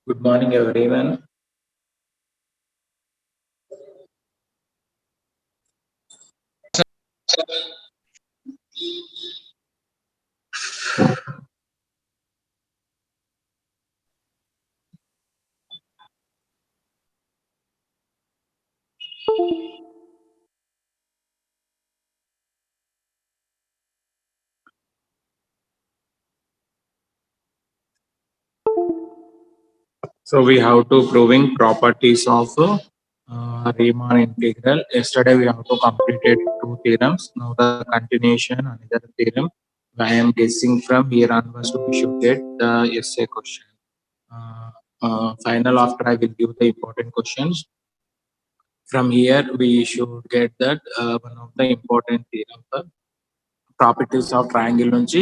Good morning, everyone. So we have to proving properties of Riemann integral. Yesterday we have to completed two theorems. Now the continuation, another theorem. I am guessing from here onwards we should get the essay question. Final after I will give the important questions. From here we should get that one of the important theorem for properties of triangle నుంచి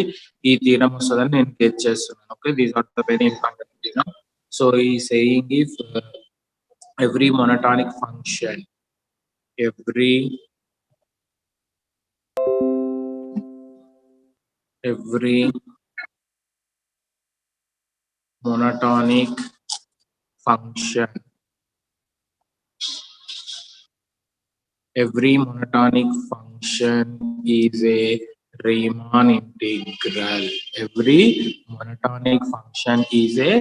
ఈ theorem వస్తుందని నేను get చేస్తున్నాను. Okay, these are the very important theorem. So ఈ saying if every monotonic function every monotonic function is a Riemann integral. Every monotonic function is a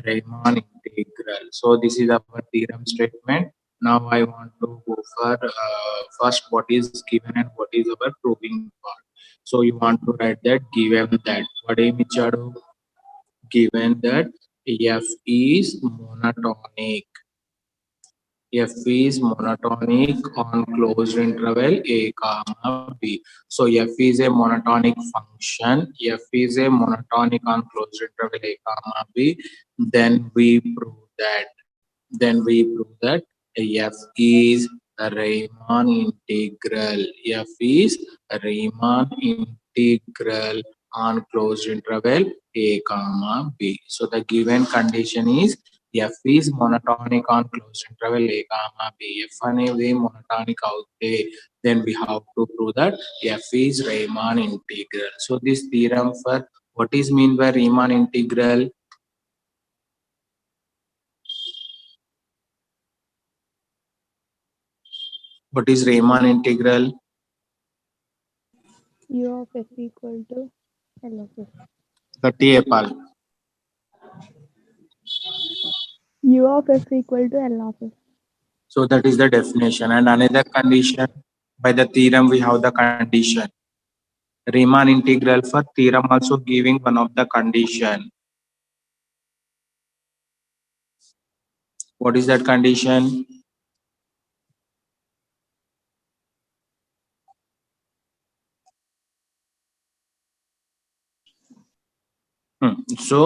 Riemann integral. So this is our theorem statement. Now I want to go for first what is given and what is our proving part. So you want to write that given that what am ichadu, given that f is monotonic. F is monotonic on closed interval a comma b. So f is a monotonic function. F is a monotonic on closed interval a comma b. Then we prove that. F is a Riemann integral. F is a Riemann integral on closed interval a comma b. So the given condition is f is monotonic on closed interval a comma b. F అనేది monotonic అవుతే then we have to prove that f is Riemann integral. So this theorem for what is mean by Riemann integral? What is Riemann integral? U of f equal to L of f. Epal. U of f equal to L of f. So that is the definition. And another condition, by the theorem we have the condition. Riemann integral for theorem also giving one of the condition. What is that condition? So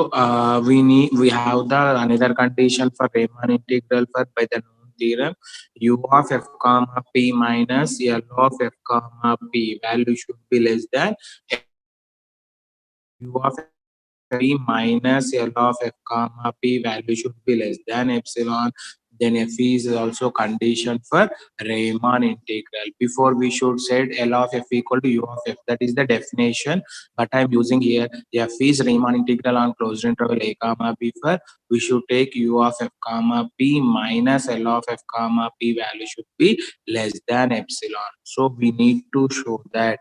we have the another condition for Riemann integral for by the known theorem. U of f comma p minus L of f comma p value should be less than U of p minus L of f comma p value should be less than epsilon. Then f is also condition for Riemann integral. Before we should said L of f equal to U of f. That is the definition. But I am using here f is Riemann integral on closed interval a comma b. For we should take U of f comma p minus L of f comma p value should be less than epsilon. So we need to show that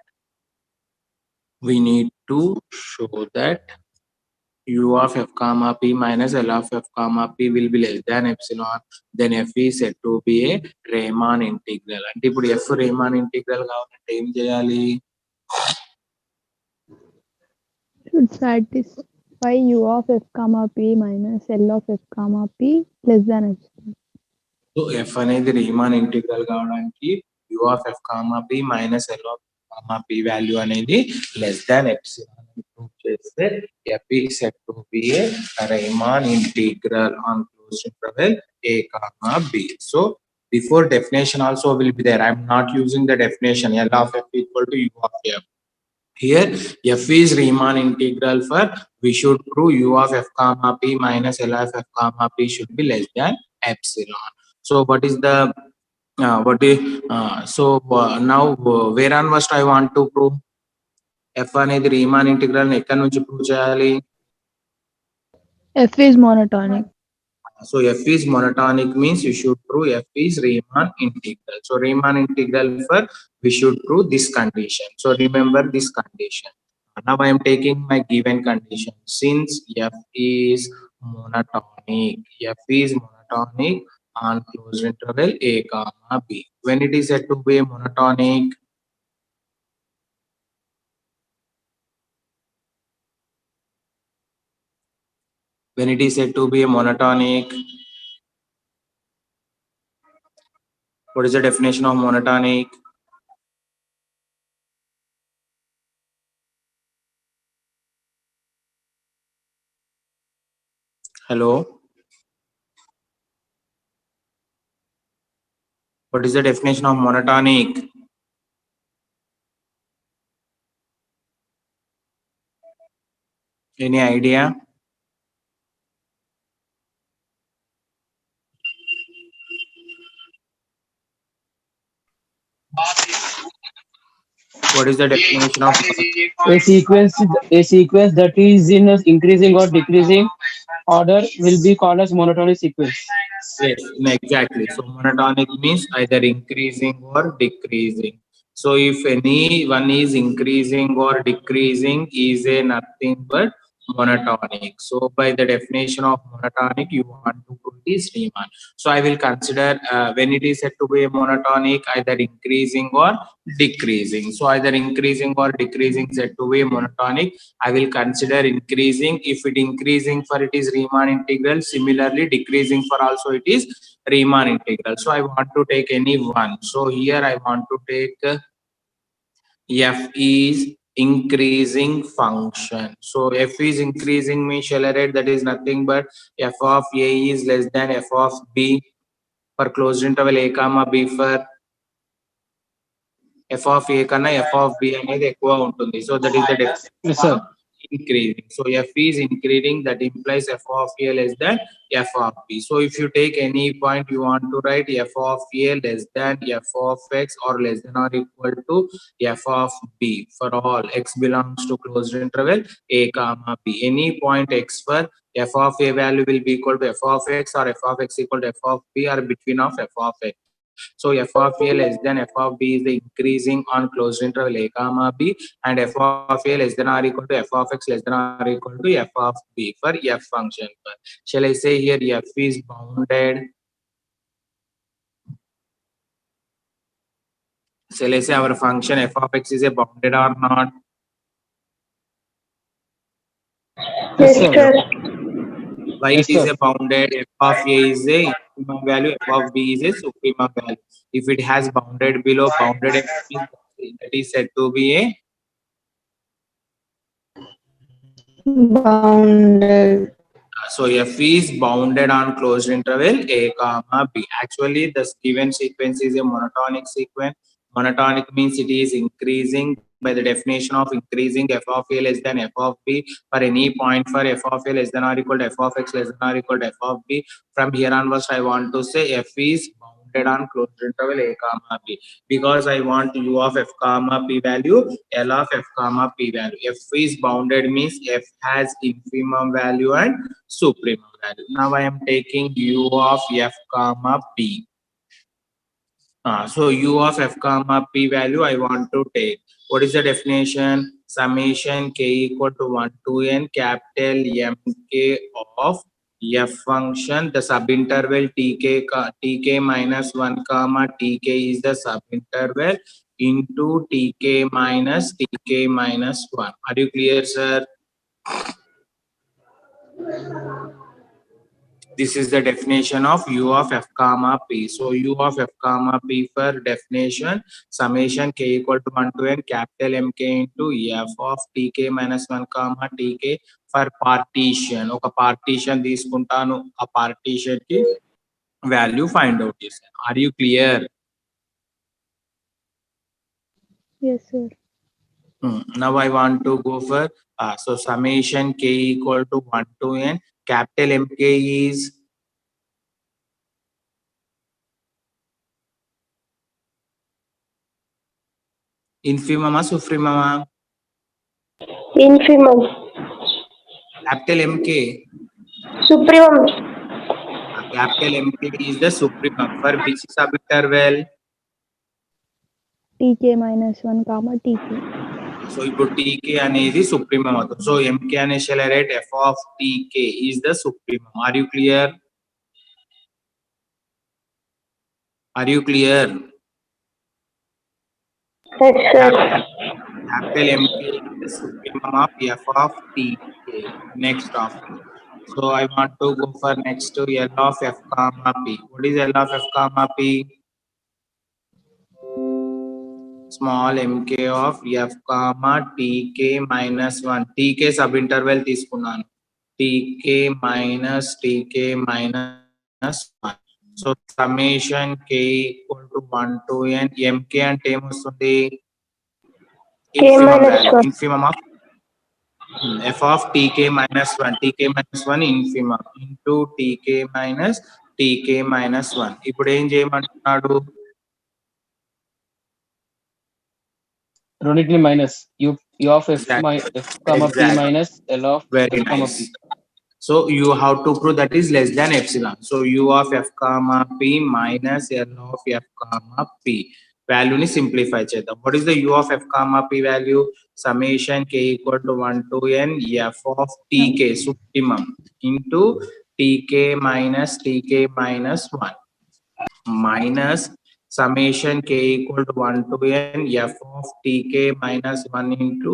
U of f comma p minus L of f comma p will be less than epsilon. Then f is said to be a Riemann integral. అంటే ఇప్పుడు f Riemann integral కావాలంటే ఏం చేయాలి? Should satisfy U of f comma p minus L of f comma p less than epsilon. So f అనేది Riemann integral కావడానికి U of f comma p minus L of f comma p value అనేది less than epsilon. Prove చేస్తే f is said to be a Riemann integral on closed interval a comma b. So before definition also will be there. I am not using the definition L of f equal to U of f. Here f is Riemann integral for we should prove U of f comma p minus L of f comma p should be less than epsilon. So what is the now where on first I want to prove f అనేది Riemann integral ఎక్కడి నుంచి prove చేయాలి? F is monotonic. So f is monotonic means you should prove f is Riemann integral. So Riemann integral for we should prove this condition. So remember this condition. Now I am taking my given condition. Since f is monotonic, f is monotonic on closed interval a comma b. When it is said to be monotonic, when it is said to be a monotonic, what is the definition of monotonic? Hello, what is the definition of monotonic? Any idea? What is the definition of A sequence that is in increasing or decreasing order will be called as monotonic sequence. yes, exactly. So monotonic means either increasing or decreasing. So if any one is increasing or decreasing is a nothing but monotonic. So by the definition of monotonic, you want to put this Riemann. So I will consider when it is said to be a monotonic, either increasing or decreasing. So either increasing or decreasing said to be a monotonic. I will consider increasing. If it increasing for it is Riemann integral. Similarly, decreasing for also it is Riemann integral. So I want to take any one. So here I want to take f is increasing function. So f is increasing means shall I write that is nothing but f of a is less than f of b for closed interval a comma b for f of a కన్నా f of b అనేది ఎక్కువ ఉంటుంది. So that is the Yes, definition sir. of increasing. So f is increasing, that implies f of a less than f of b. So if you take any point you want to write f of a less than f of x or less than or equal to f of b for all x belongs to closed interval a comma b. Any point x for f of a value will be equal to f of x or f of x equal to f of b or between of f of x. So f of a less than f of b is the increasing on closed interval a comma b, and f of a less than or equal to f of x less than or equal to f of b for f function. Shall I say here f is bounded? Shall I say our function f of x is a bounded or not? Yes, sir. Why Yes, it is sir. a bounded? F of a is a infimum value, f of b is a supremum value. If it has bounded below bounded x means that is said to be a Bounded. so f is bounded on closed interval a comma b. Actually, the given sequence is a monotonic sequence. Monotonic means it is increasing by the definition of increasing f of a less than f of b for any point for f of a less than or equal to f of x less than or equal to f of b. From here onwards, I want to say f is bounded on closed interval a comma b because I want u of f comma p value, L of f comma p value. F is bounded means f has infimum value and supremum value. Now I am taking u of f comma p. So u of f comma p value I want to take. What is the definition? Summation k equal to 1 to n capital Mk of f function. The subinterval tk minus 1 comma tk is the subinterval into tk minus 1. Are you clear, sir? This is the definition of u of f comma p. So u of f comma p for definition, summation k equal to 1 to n capital Mk into f of tk minus 1 comma tk for partition. ఒక partition తీసుకుంటాను, ఆ partition కి value find out చేశాను. Are you clear? Yes, sir. Now I want to go for so summation k equal to 1 to n capital Mk is infimum or supremum? Infimum. Capital Mk. Supremum. Capital MK is the supremum for which subinterval? tk minus 1 comma tk. So ఇప్పుడు tk అనేది supremum అవుతుంది. So mk అనే shall I write f of tk is the supremum. Are you clear? Are you clear? Capital MK is the supremum of f of tk. Next after. So I want to go for next to L of f comma p. What is L of f comma p? Small mk of f comma tk minus 1. tk subinterval తీసుకున్నాను. tk minus 1. So summation k equal to 1 to n. mk అంటే ఏమొస్తుంది? Infimum value. Infimum of f of tk minus 1. tk minus 1 infimum into tk minus 1. ఇప్పుడు ఏం చేయమంటున్నాడు? రెండింటిని minus u of f comma p minus L of Very f comma nice. p. So you have to prove that is less than epsilon. So u of f comma p minus L of f comma p. Value ni simplify చేద్దాం. What is the u of f comma p value? Summation k equal to 1 to n f of tk supremum into tk minus 1 minus summation k equal to 1 to n f of tk minus 1 into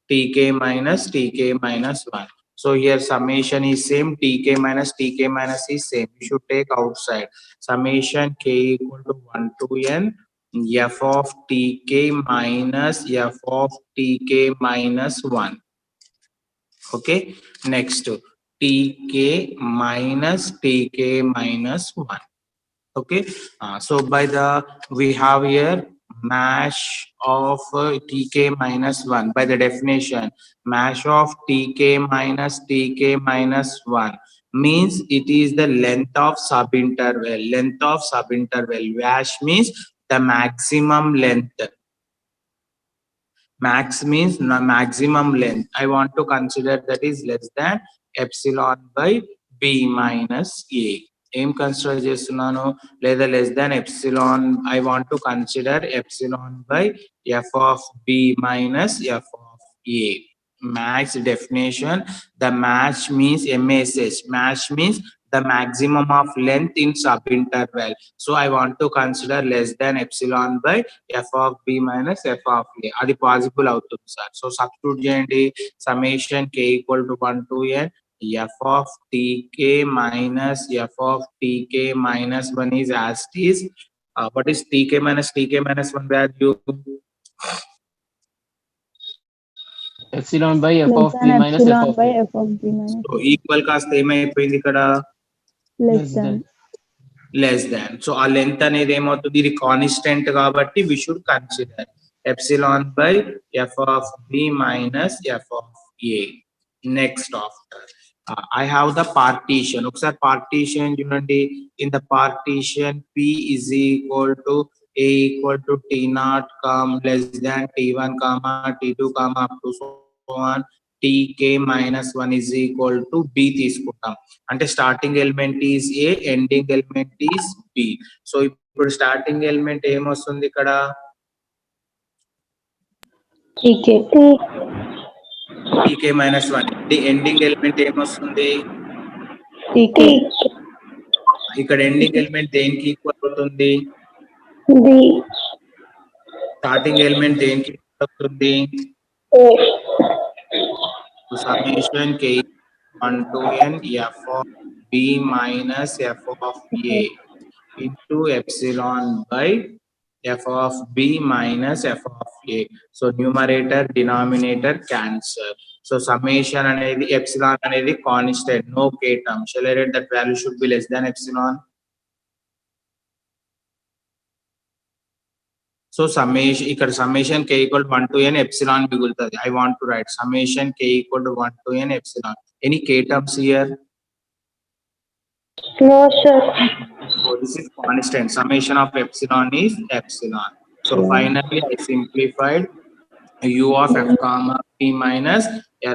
tk minus 1. So here summation is same, tk minus is same. You should take outside. Summation k equal to 1 to n f of tk minus f of tk minus 1. Okay, next tk minus 1. Okay, so by the we have here mash of tk minus 1. By the definition, mash of tk minus 1 means it is the length of subinterval. Length of subinterval. Mash means the maximum length. Max means maximum length. I want to consider that is less than epsilon by b minus a. ఏం consider చేస్తున్నాను? లేదా less than epsilon. I want to consider epsilon by f of b minus f of a. Max definition, the mash means MSH. Mash means the maximum of length in subinterval. So I want to consider less than epsilon by f of b minus f of a. అది possible అవుతుంది sir. So substitute చేయండి. Summation k equal to 1 to n f of tk minus f of tk minus 1 is as is. What is tk minus 1 value? Epsilon by f of b minus f of by a. f of b minus. So equal కాస్త ఏమైపోయింది ఇక్కడ? less than. Less than. So ఆ length అనేది ఏమవుతుంది? ఇది constant కాబట్టి we should consider epsilon by f of b minus f of a. Next after I have the partition. ఒకసారి partition చూడండి. In the partition p is equal to a equal to t naught less than t1 comma t2 comma up to so on tk minus 1 is equal to b తీసుకుంటాం. అంటే starting element is a, ending element is b. So ఇప్పుడు starting element ఏమొస్తుంది ఇక్కడ? tk minus 1. Ending element ఏమొస్తుంది? ఇక్కడ ending element దేనికి equal అవుతుంది? Starting element దేనికి ఈక్వల్ అవుతుంది? Summation k 1 to n f of b minus f of a into epsilon by f of b minus f of a. So numerator denominator cancel. So summation అనేది epsilon అనేది constant, no k term. Shall I write that value should be less than epsilon? So summation ఇక్కడ summation k equal to 1 to n epsilon మిగులుతుంది. I want to write summation k equal to 1 to n epsilon. Any k terms here? No, sir. So this is constant. Summation of epsilon is epsilon. So finally I simplified u of f comma p minus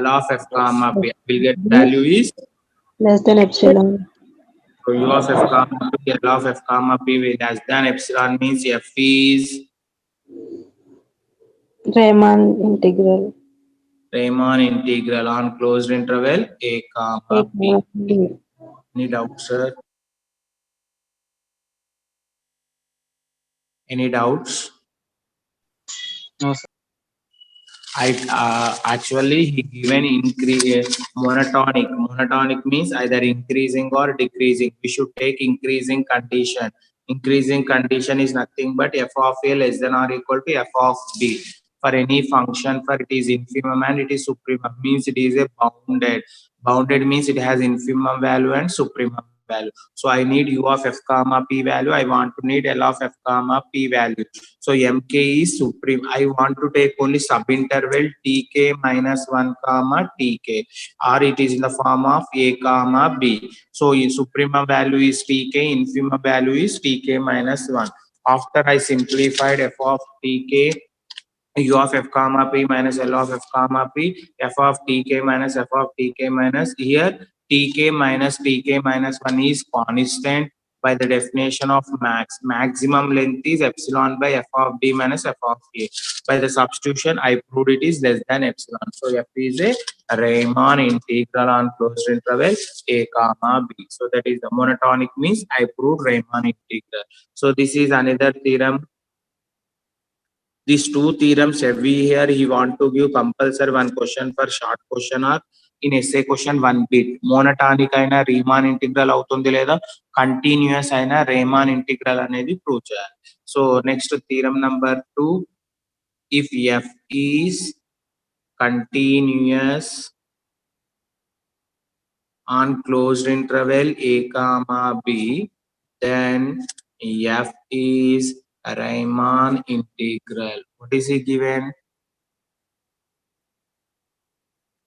L of f comma p. Will get value is Less than epsilon. So u of f comma p, L of f comma p with less than epsilon means f is Riemann integral. Riemann integral on closed interval a comma b. B. Any doubts, sir? Any doubts? No, sir. I actually he given increase monotonic. Monotonic means either increasing or decreasing. We should take increasing condition. Increasing condition is nothing but f of a less than or equal to f of b. For any function, for it is infimum and it is supremum, means it is a bounded. Bounded means it has infimum value and supremum value. So I need u of f comma p value. I want to need L of f comma p value. So mk is supreme. I want to take only subinterval tk minus 1 comma tk, or it is in the form of a comma b. So suprema value is tk, infima value is tk minus 1. After I simplified f of tk, u of f comma p minus L of f comma p, f of tk minus f of tk minus, here tk minus 1 is constant by the definition of max. Maximum length is epsilon by f of d minus f of a. By the substitution, I proved it is less than epsilon. So f is a Riemann integral on closed interval a comma b. So that is the monotonic means I proved Riemann integral. So this is another theorem. These two theorems every year he want to give compulsory one question for short question or in essay question one bit. Monotonic అయినా Riemann integral అవుతుంది లేదా continuous అయినా Riemann integral అనేది prove చేయాలి. So next theorem number 2, if f is continuous on closed interval a comma b, then f is Riemann integral. What is he given?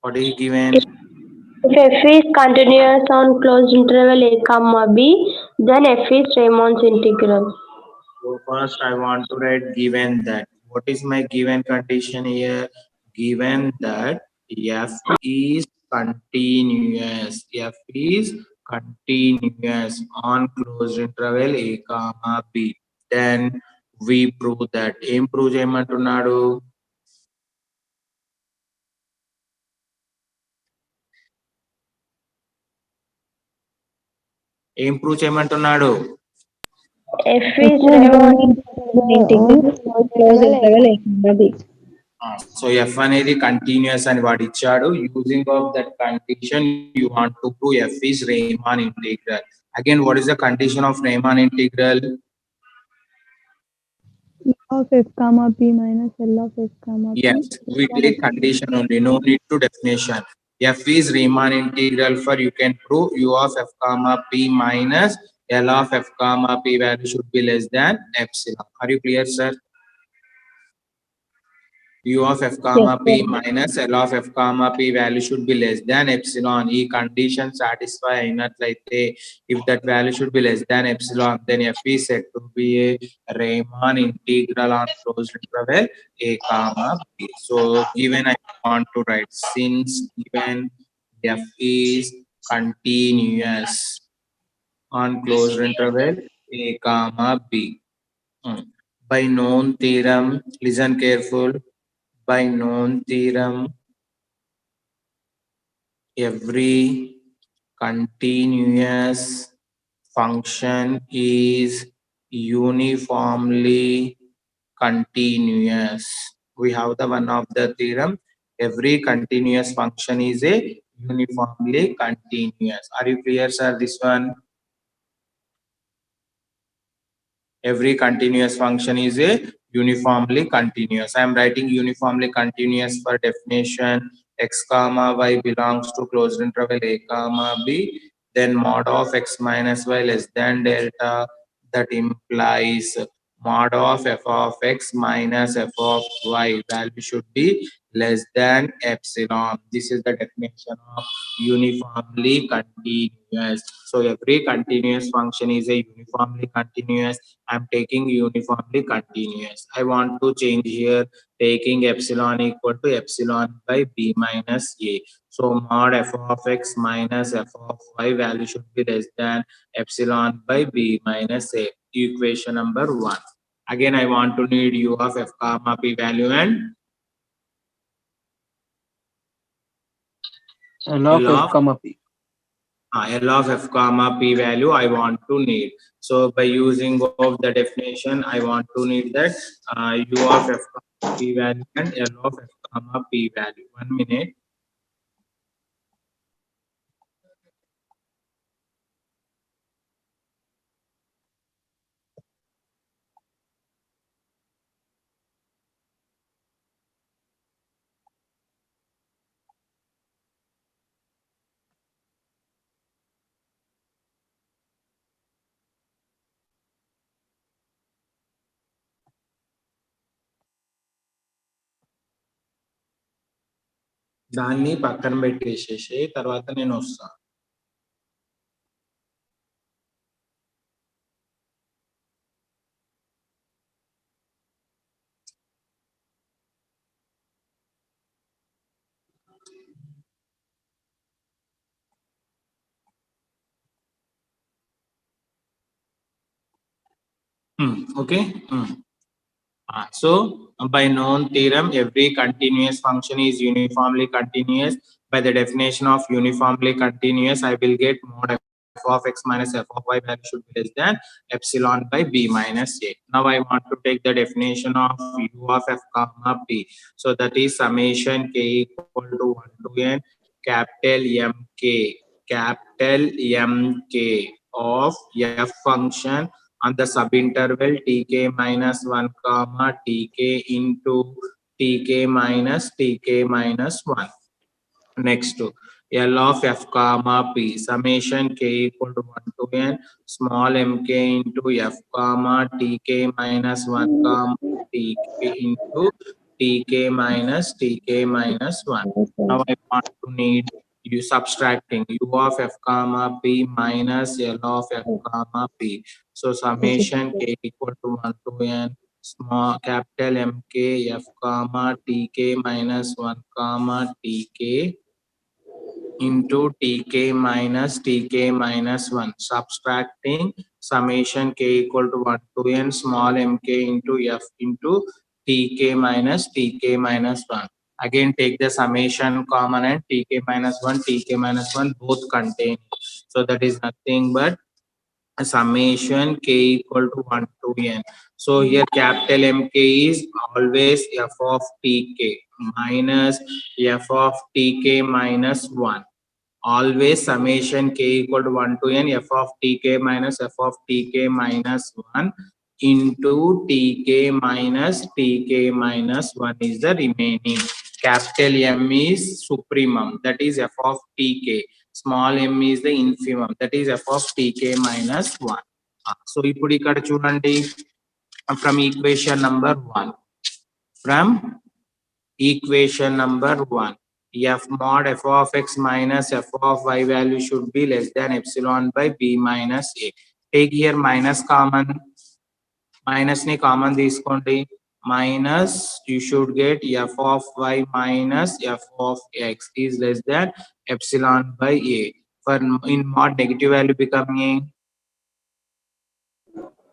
What is given? If f is continuous on closed interval a comma b, then f is Riemann's integral. So first I want to write given that. What is my given condition here? Given that f is continuous. F is continuous on closed interval a comma b. Then we prove that. Em prove చేయమంటున్నాడు? ఏం prove చేయమంటున్నాడు? F is Riemann's integral on closed interval a comma b. So f అనేది continuous అని వాడు ఇచ్చాడు. Using of that condition you want to prove f is Riemann integral. Again, what is the condition of Riemann integral? U of f comma p minus L of f comma p. Yes, we take condition only, no need to definition. F is Riemann integral for, you can prove u of f comma p minus L of f comma p value should be less than epsilon. Are you clear, sir? U of f comma p minus L of f comma p value should be less than epsilon. E condition satisfy అయినట్లయితే, if that value should be less than epsilon, then f is said to be a Riemann integral on closed interval a comma b. So given I want to write, since given f is continuous on closed interval a comma b, by known theorem, listen careful. By known theorem, every continuous function is uniformly continuous. We have the one of the theorem. Every continuous function is a uniformly continuous. Are you clear, sir? This one. Every continuous function is a uniformly continuous. I am writing uniformly continuous for definition. X comma y belongs to closed interval a comma b. Then mod of x minus y less than delta. That implies mod of f of x minus f of y value should be less than epsilon. This is the definition of uniformly continuous. So every continuous function is a uniformly continuous. I'm taking uniformly continuous. I want to change here, taking epsilon equal to epsilon by b minus a. So mod f of x minus f of y value should be less than epsilon by b minus a. Equation number 1. Again, I want to need u of f comma p value and L of L f of comma p. L of f comma p value I want to need. So by using of the definition, I want to need that u of f comma p value and L of f comma p value. 1 minute. దాన్ని పక్కన పెట్టేసేసి తర్వాత నేను వస్తాను. Okay. So by known theorem, every continuous function is uniformly continuous. By the definition of uniformly continuous, I will get mod f of x minus f of y value should be less than epsilon by b minus a. Now I want to take the definition of u of f comma p. So that is summation k equal to 1 to n capital mk of f function on the subinterval tk minus 1 comma tk into tk minus 1. Next to L of f comma p summation k equal to 1 to n small mk into f comma tk minus 1 comma tk into tk minus 1. Now I want to need you subtracting u of f comma p minus L of f comma p. So summation k equal to 1 to n small capital mk f comma tk minus 1 comma tk into tk minus 1 subtracting summation k equal to 1 to n small mk into f into tk minus 1. Again take the summation common and tk minus 1 both contain. So that is nothing but summation k equal to 1 to n. So here capital mk is always f of tk minus f of tk minus 1. Always summation k equal to 1 to n f of tk minus 1 into tk minus 1 is the remaining. Capital M is supremum, that is f of tk. Small m is the infimum, that is f of tk minus 1. So ఇప్పుడు ఇక్కడ చూడండి from equation number 1. From equation number 1. F mod f of x minus f of y value should be less than epsilon by b minus a. Take here minus common. Minus ni common తీసుకోండి. Minus you should get f of y minus f of x is less than epsilon by a. For in mod negative value becoming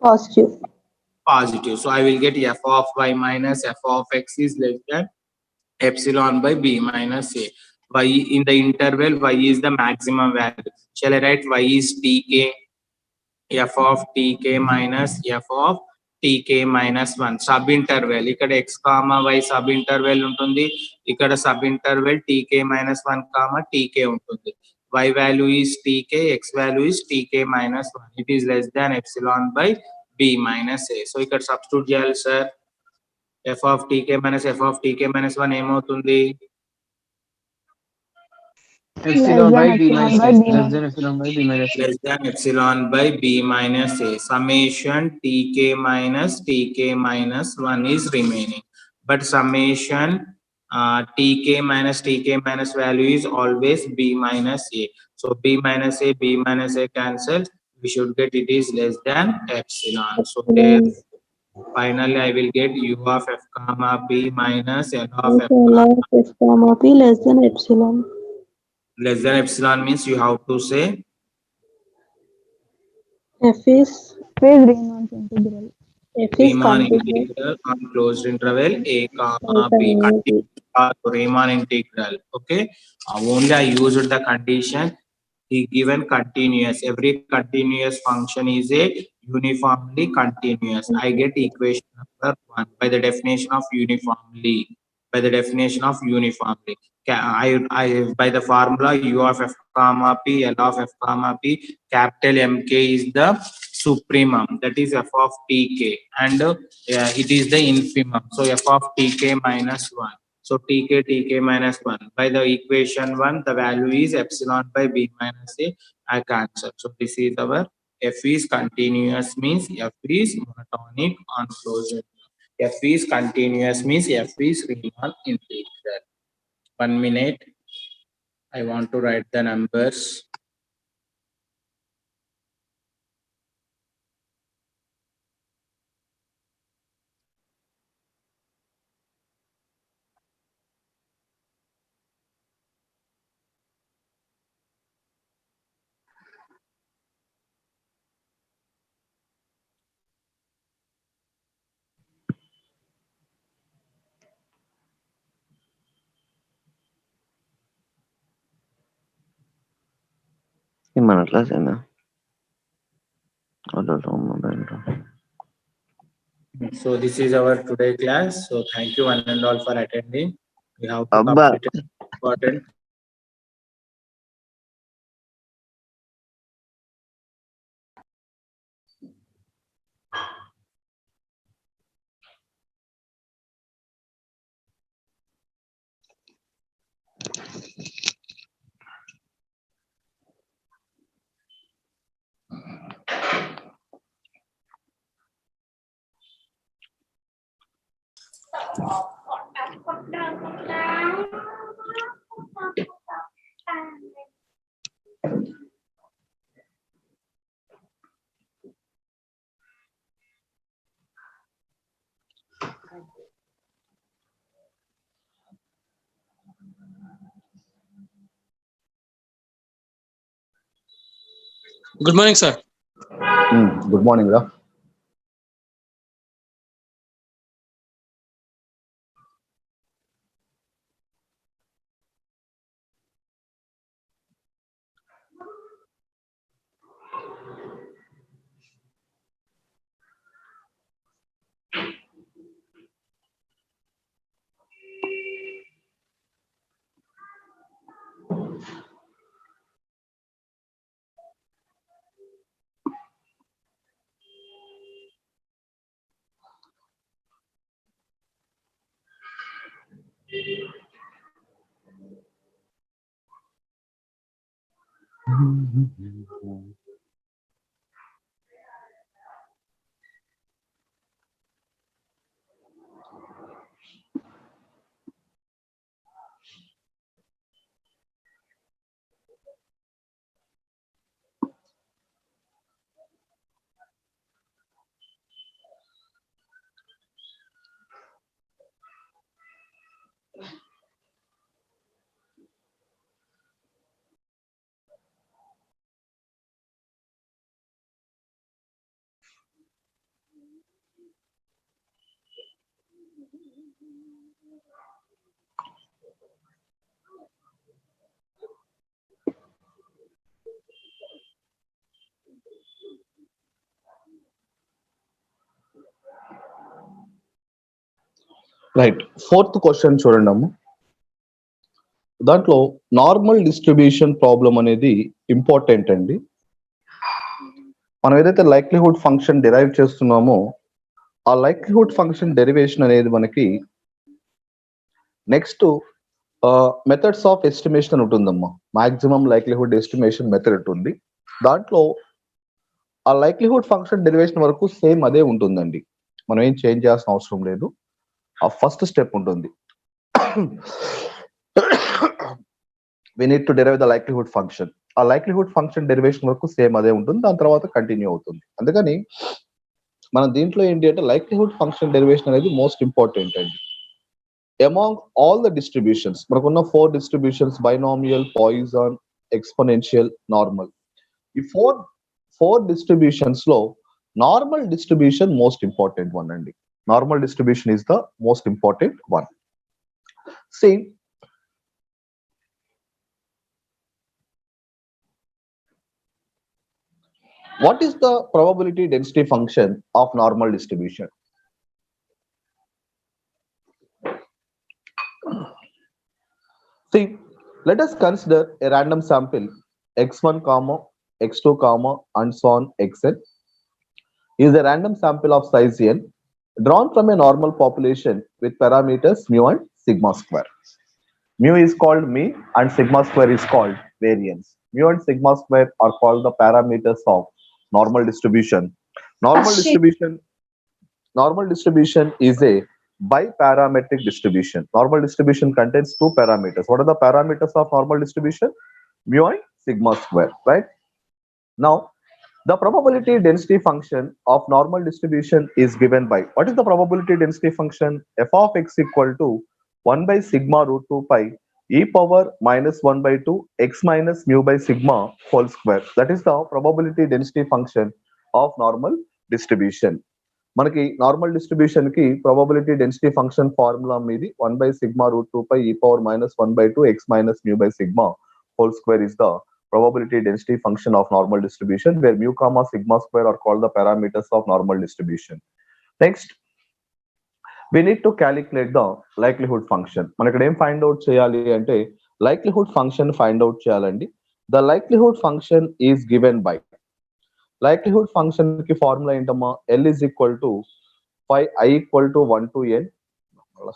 positive. So I will get f of y minus f of x is less than epsilon by b minus a. Y in the interval, y is the maximum value. Shall I write y is tk, f of tk minus f of tk minus 1. Sub interval ఇక్కడ x comma y sub interval ఉంటుంది, ఇక్కడ sub interval tk minus 1 comma tk ఉంటుంది. Y value is tk, x value is tk minus 1. It is less than epsilon by b minus a. So ఇక్కడ substitute చేయాలి sir. f of tk minus 1 ఏమవుతుంది? Epsilon by B epsilon minus by A. B Less minus than epsilon by B minus A. less than epsilon by b minus a. Summation tk minus 1 is remaining, but summation tk minus value is always b minus a. So b minus a cancel. We should get it is less than epsilon. So there, finally I will get u of f comma b minus l of f comma. F comma P less than epsilon. Less than epsilon means you have to say F is Riemann's integral. Riemann continuous. integral on closed interval a comma b, Comma B. Riemann integral. Okay, only I used the condition he given continuous. Every continuous function is a uniformly continuous. I get equation number 1 by the definition of uniformly. By the definition of uniformly, I by the formula u of f comma p l of f comma p, capital mk is the supremum, that is f of tk, and it is the infimum, so f of tk minus 1. So tk minus 1 by the equation 1, the value is epsilon by b minus a. I cancel. So this is our f is continuous means f is monotonic on closure. F is continuous means f is Riemann integral. 1 minute. I want to write the numbers. మన class ఏనా So this is our today class. So thank you one and all for attending. We have to Abba. complete an important. Good morning, sir. Good morning, Ra. Right, fourth question చూడండి అమ్మ. దాంట్లో normal distribution problem అనేది important అండి. మనం ఏదైతే likelihood function derive చేస్తున్నామో ఆ likelihood function derivation అనేది మనకి నెక్స్ట్ మెథడ్స్ ఆఫ్ ఎస్టిమేషన్ అని ఉంటుందమ్మా. మాక్సిమం లైక్లీహుడ్ ఎస్టిమేషన్ మెథడ్ ఉంటుంది. దాంట్లో ఆ లైక్లీహుడ్ ఫంక్షన్ డెరివేషన్ వరకు సేమ్ అదే ఉంటుందండి. మనం ఏం చేంజ్ చేయాల్సిన అవసరం లేదు. ఆ ఫస్ట్ స్టెప్ ఉంటుంది. we need to derive the likelihood function. ఆ likelihood function డెరివేషన్ వరకు సేమ్ అదే ఉంటుంది. దాని తర్వాత కంటిన్యూ అవుతుంది. అందుకని మనం దీంట్లో ఏంటి అంటే లైక్లీహుడ్ ఫంక్షన్ డెరివేషన్ అనేది మోస్ట్ ఇంపార్టెంట్ అండి. అమాంగ్ ఆల్ ద డిస్ట్రిబ్యూషన్స్, మనకున్న 4 distributions, binomial, Poisson, exponential, normal. ఈ ఫోర్ డిస్ట్రిబ్యూషన్స్ లో normal distribution most important one అండి. Normal distribution is the most important one. See, what is the probability density function of normal distribution? See, let us consider a random sample x1 comma x2 comma and so on xn is a random sample of size n drawn from a normal population with parameters mu and sigma square. Mu is called mean and sigma square is called variance. Mu and sigma square are called the parameters of normal distribution. Normal distribution is a biparametric distribution. Normal distribution contains 2 parameters. What are the parameters of normal distribution? Mu and sigma square, right? Now, the probability density function of normal distribution is given by, what is the probability density function? F of x equal to 1 by sigma root 2 pi e power minus 1 by 2 x minus mu by sigma whole square. That is the probability density function of normal distribution. మనకి normal distribution కి probability density function formula మీది 1 by sigma root 2 pi e power minus 1 by 2 x minus mu by sigma whole square is the probability density function of normal distribution, where mu comma sigma square are called the parameters of normal distribution. Next, we need to calculate the likelihood function. మనం ఇక్కడ ఏం find out చేయాలి అంటే likelihood function find out చేయాలండి. The likelihood function is given by, likelihood function కి formula ఏంటమ్మా? L is equal to 5i equal to 1 to n,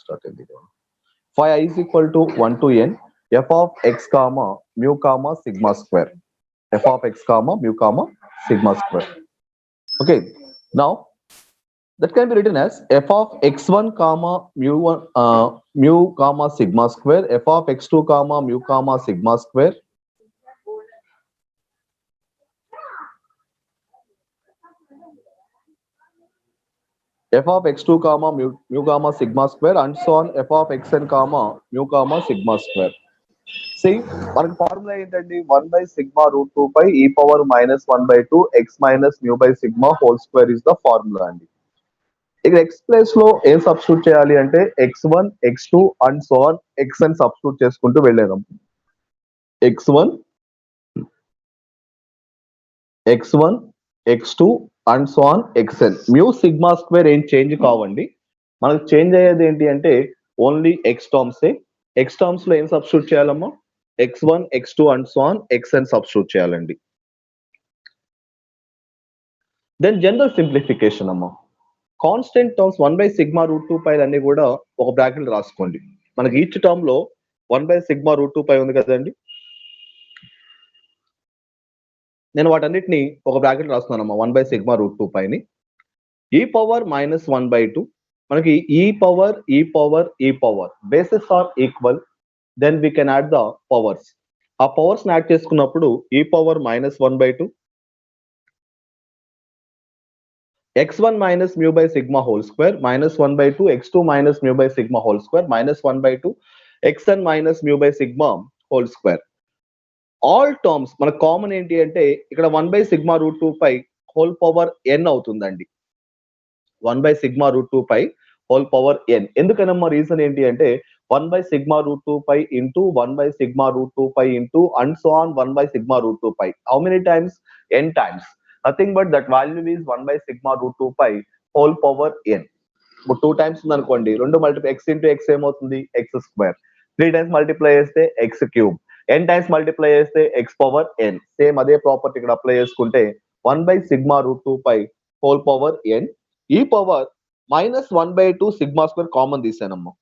start అయింది. 5i is equal to 1 to n f of x comma mu comma sigma square. F of x comma mu comma sigma square. Okay, now that can be written as f of x1 comma mu comma sigma square, f of x2 comma mu comma sigma square, f of x2 comma mu comma sigma square and so on f of xn comma mu comma sigma square. See, మనకి formula ఏంటండి? 1 by sigma root 2 pi e power minus 1 by 2 x minus mu by sigma whole square is the formula అండి. ఇక్కడ x place లో ఏం substitute చేయాలి అంటే x1 x2 and so on xn substitute చేసుకుంటూ వెళ్ళేదాం. x1 x2 and so on xn. mu sigma square ఏం change కావండి. మనకు చేంజ్ అయ్యేది ఏంటి అంటే only x terms. x terms లో ఏం సబ్స్టిట్యూట్ చేయాలమ్మా? x1 x2 and so on xn substitute చేయాలండి. దెన్ జనరల్ సింప్లిఫికేషన్ అమ్మా. Constant terms 1 by sigma root 2 pi అన్ని కూడా ఒక బ్రాకెట్ రాసుకోండి. మనకి ఈచ్ టర్మ్ లో 1 by sigma root 2 pi ఉంది కదండి. నేను వాటన్నిటిని ఒక bracket రాస్తున్నానమ్మా. 1 by sigma root 2 pi ని e power minus 1 by 2, మనకి e power bases are equal, then we can add the powers. ఆ పవర్స్ యాడ్ చేసుకున్నప్పుడు e power minus 1 by 2 x1 minus mu by sigma whole square minus 1 by 2 x2 minus mu by sigma whole square minus 1 by 2 xn minus mu by sigma whole square. All terms మన common ఏంటి అంటే ఇక్కడ 1 by sigma root 2 pi whole power n అవుతుందండి. 1 by sigma root 2 pi whole power n. ఎందుకనమ్మా reason ఏంటి అంటే 1 by sigma root 2 pi into 1 by sigma root 2 pi into and so on 1 by sigma root 2 pi. How many times? n times. Nothing but that value is 1 by sigma root 2 pi whole power n. ఇప్పుడు 2 times ఉందనుకోండి, 2 multiply x into x ఏమవుతుంది? x square. 3 times multiply చేస్తే x cube. n times multiply చేస్తే x power n. Same అదే property ఇక్కడ apply చేసుకుంటే 1 by sigma root 2 pi whole power n e power minus 1 by 2 sigma square common తీసానమ్మా.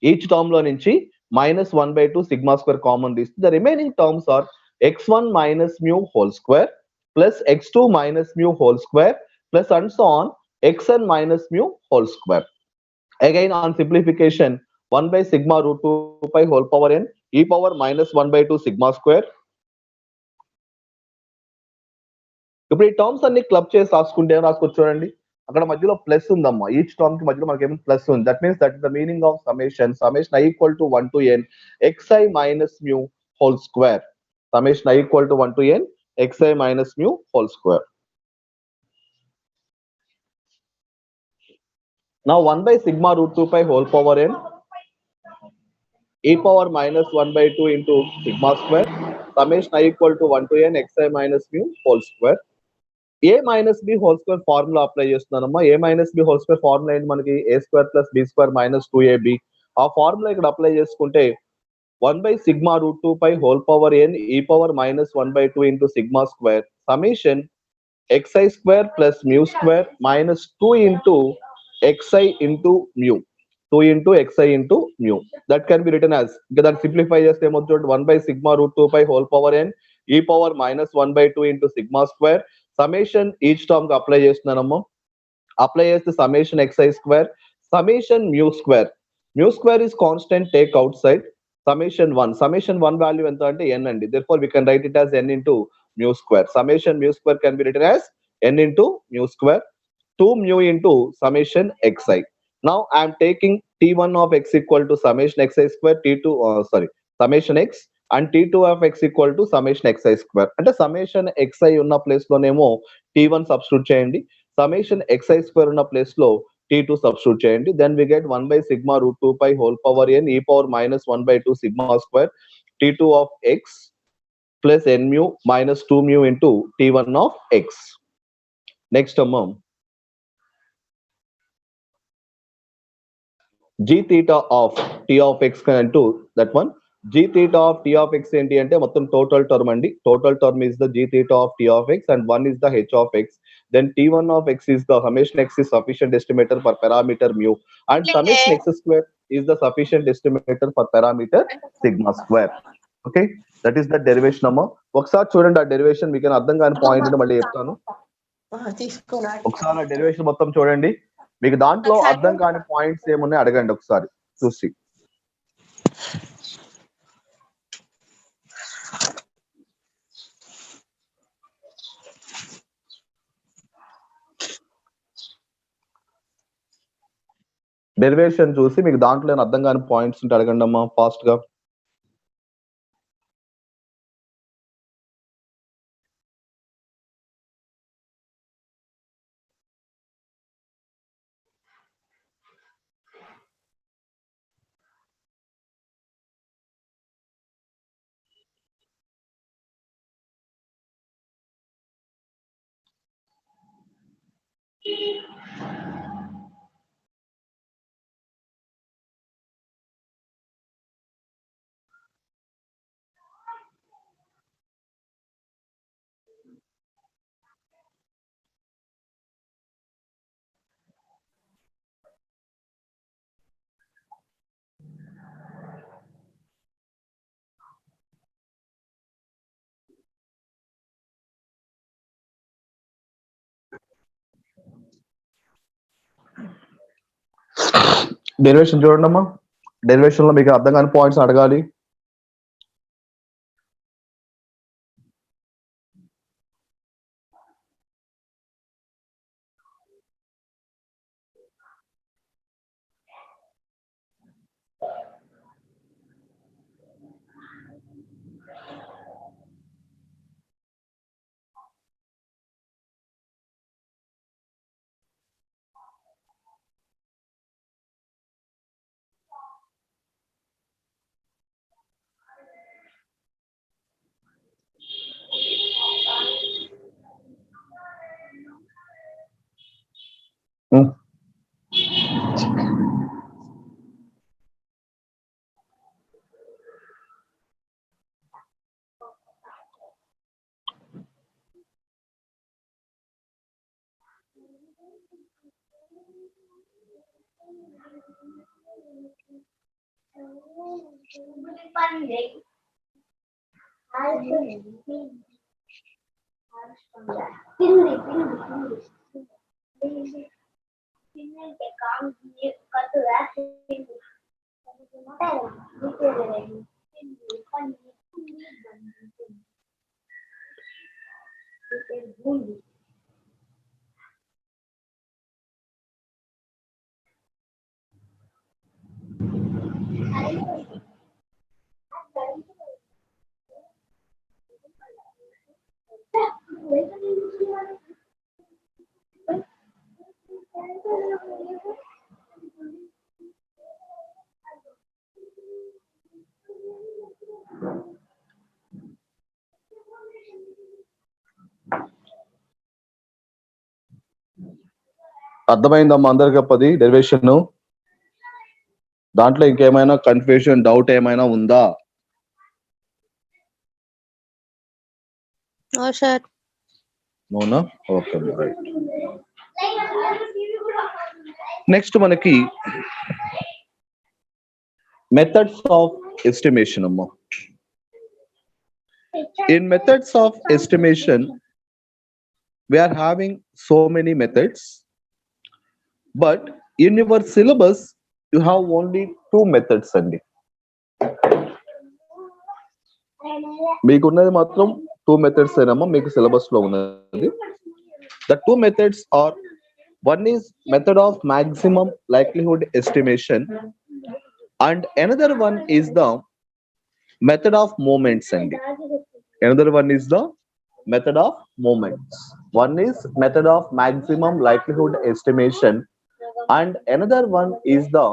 Each term లో నుంచి -1/2 sigma square common తీస్తే the remaining terms are x1 minus mu whole square plus x2 minus mu whole square plus and so on xn minus mu whole square. Again on simplification, 1 by sigma root 2 pi whole power n e power -1/2 sigma square. ఇప్పుడు ఈ terms అన్ని club చేసి రాసుకుంటే ఏం రాసుకోవచ్చు చూడండి, అక్కడ మధ్యలో ప్లస్ ఉందమ్మా, ఈచ్ టర్మ్ కి మధ్యలో మనకి ఏమో ప్లస్ ఉంది. That means that the meaning of summation i equal to 1 to n xi minus mu whole square. Summation I equal to 1 to n xi minus mu whole square. Now 1 by sigma root 2 pi whole power n e power -1/2 into sigma square. Summation I equal to 1 to n xi minus mu whole square. A minus b whole square formula apply చేస్తున్నానమ్మా. A minus b whole square formula ఏంటి మనకి, a square plus b square minus 2ab. ఆ formula ఇక్కడ apply చేసుకుంటే 1 by sigma root 2 pi whole power n e power -1/2 into sigma square summation xi square plus mu square minus 2 into xi into mu. 2 into xi into mu. That can be written as, ఇంకా దాన్ని simplify చేస్తే ఏమవుతుంది, 1 by sigma root 2 pi whole power n e power -1/2 into sigma square summation each term కి apply చేస్తున్నానమ్మా. Apply చేస్తే summation xi square summation mu square is constant, take outside summation 1 value ఎంత అంటే n అండి. Therefore we can write it as n into mu square. Summation mu square can be written as n into mu square 2 mu into summation xi. Now I am taking t1 of x equal to summation xi square summation x and t2 of x equal to summation xi square. అంటే summation xi ఉన్న place లోనేమో t1 substitute చేయండి, summation xi square ఉన్న place లో t2 substitute చేయండి. Then we get 1 by sigma root 2 pi whole power n e power -1/2 sigma square t2 of x plus n mu minus 2 mu into t1 of x. Next అమ్మా, g theta of t of x into that one. G theta of t of x ఏంటి అంటే మొత్తం total term అండి. Total term is the g theta of t of x and 1 is the h of x. Then t1 of x is the summation x is sufficient estimator for parameter mu and summation x square is the sufficient estimator for parameter sigma square. Okay, that is the derivation అమ్మా. ఒకసారి చూడండి ఆ derivation, మీకు అర్థం కాని point మళ్ళీ చెప్తాను. ఒకసారి ఆ డెరివేషన్ మొత్తం చూడండి, మీకు దాంట్లో అర్థం కాని పాయింట్స్ ఏమున్నాయి అడగండి ఒకసారి చూసి. డెరివేషన్ చూసి మీకు దాంట్లో అర్థం కాని పాయింట్స్ ఉంటే అడగండి అమ్మా ఫాస్ట్ గా. డెరివేషన్ చూడండి అమ్మా, డెరివేషన్ లో మీకు అర్థం కాని పాయింట్స్ అడగాలి. అర్థమైందమ్మా అందరికి పది డెరివేషన్ దాంట్లో ఇంకేమైనా కన్ఫ్యూజన్ డౌట్ ఏమైనా ఉందా? అవునా? Okay right. నెక్స్ట్ మనకి మెథడ్స్ ఆఫ్ ఎస్టిమేషన్ అమ్మా. In methods of estimation, we are having so many methods, but in your syllabus, you have only 2 methods only. మీకున్నది మాత్రం 2 methods ఏనమ్మా మీకు సిలబస్ లో ఉన్నది. The 2 methods are, one is method of maximum likelihood estimation and another one is the method of moments only. Another one is the method of moments. One is method of maximum likelihood estimation and another one is the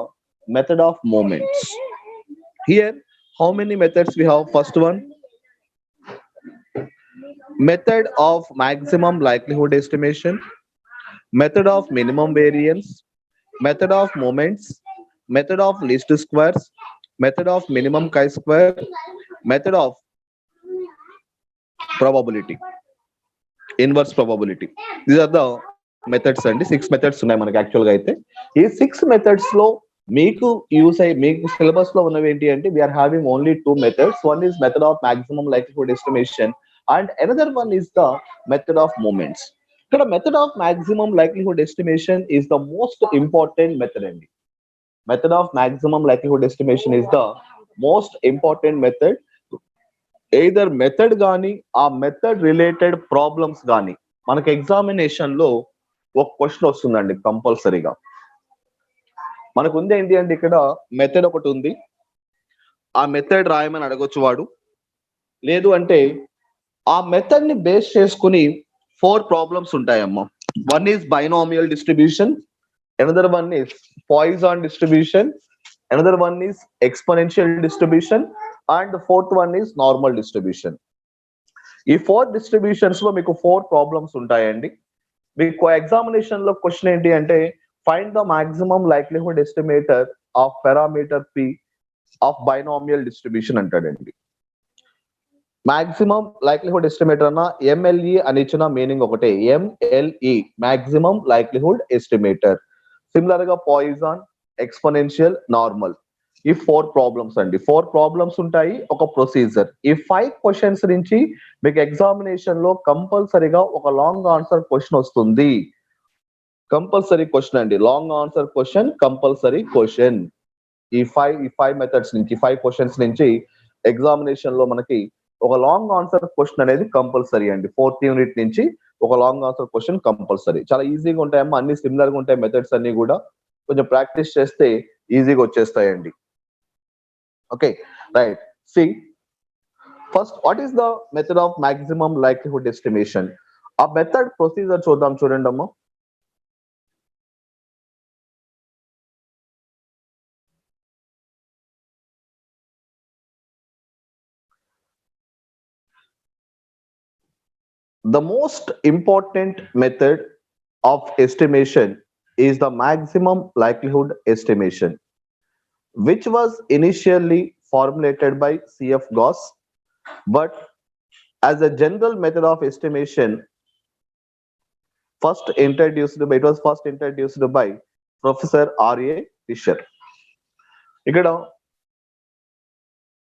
method of moments. Here, how many methods we have? First one, method of maximum likelihood estimation, method of minimum variance, method of moments, method of least squares, method of minimum chi-square, method of probability, inverse probability. These are the methods and 6 methods ఉన్నాయి మనకి actual గా అయితే. ఈ 6 methods లో మీకు use అయ్యి మీకు syllabus లో ఉన్నవి ఏంటి అంటే we are having only 2 methods. One is method of maximum likelihood estimation and another one is the method of moments. ఇక్కడ method of maximum likelihood estimation is the most important method అండి. Method of maximum likelihood estimation is the most important method. Either method కానీ ఆ method related problems కానీ మనకి examination లో ఒక question వస్తుందండి కంపల్సరీగా. మనకు ఉంది ఏంటి అంటే ఇక్కడ మెథడ్ ఒకటి ఉంది, ఆ మెథడ్ రాయమని అడగొచ్చు వాడు. లేదు అంటే ఆ మెథడ్ ని బేస్ చేసుకుని 4 ప్రాబ్లమ్స్ ఉంటాయమ్మా. One is binomial distribution, another one is Poisson distribution, another one is exponential distribution and the fourth one is normal distribution. ఈ 4 distributions లో మీకు 4 ప్రాబ్లమ్స్ ఉంటాయండి. మీకు ఎగ్జామినేషన్ లో క్వశ్చన్ ఏంటి అంటే find the maximum likelihood estimator of parameter p of binomial distribution అంటాడండి. Maximum likelihood estimator అన్న MLE అని ఇచ్చిన మీనింగ్ ఒకటే, MLE maximum likelihood estimator. Similar గా పాయిజాన్, ఎక్స్పోనెన్షియల్, నార్మల్, ఈ 4 ప్రాబ్లమ్స్ అండి. 4 ప్రాబ్లమ్స్ ఉంటాయి, ఒక ప్రొసీజర్. ఈ 5 క్వశ్చన్స్ నుంచి మీకు ఎగ్జామినేషన్ లో కంపల్సరీగా ఒక లాంగ్ ఆన్సర్ క్వశ్చన్ వస్తుంది. కంపల్సరీ క్వశ్చన్ అండి, long answer question, compulsory question. ఈ 5 మెథడ్స్ నుంచి 5 క్వశ్చన్స్ నుంచి ఎగ్జామినేషన్ లో మనకి ఒక లాంగ్ ఆన్సర్ క్వశ్చన్ అనేది కంపల్సరీ అండి. 4th యూనిట్ నుంచి ఒక లాంగ్ ఆన్సర్ క్వశ్చన్ కంపల్సరీ. చాలా ఈజీగా ఉంటాయమ్మా, అన్ని సిమిలర్ గా ఉంటాయి మెథడ్స్ అన్ని కూడా. కొంచెం ప్రాక్టీస్ చేస్తే ఈజీగా వచ్చేస్తాయండి. Okay, right. See, first, what is the method of maximum likelihood estimation? A method procedure చూద్దాం చూడండి అమ్మా. The most important method of estimation is the maximum likelihood estimation, which was initially formulated by C.F. Gauss, but as a general method of estimation, it was first introduced by Professor R.A. Fisher. ఇక్కడ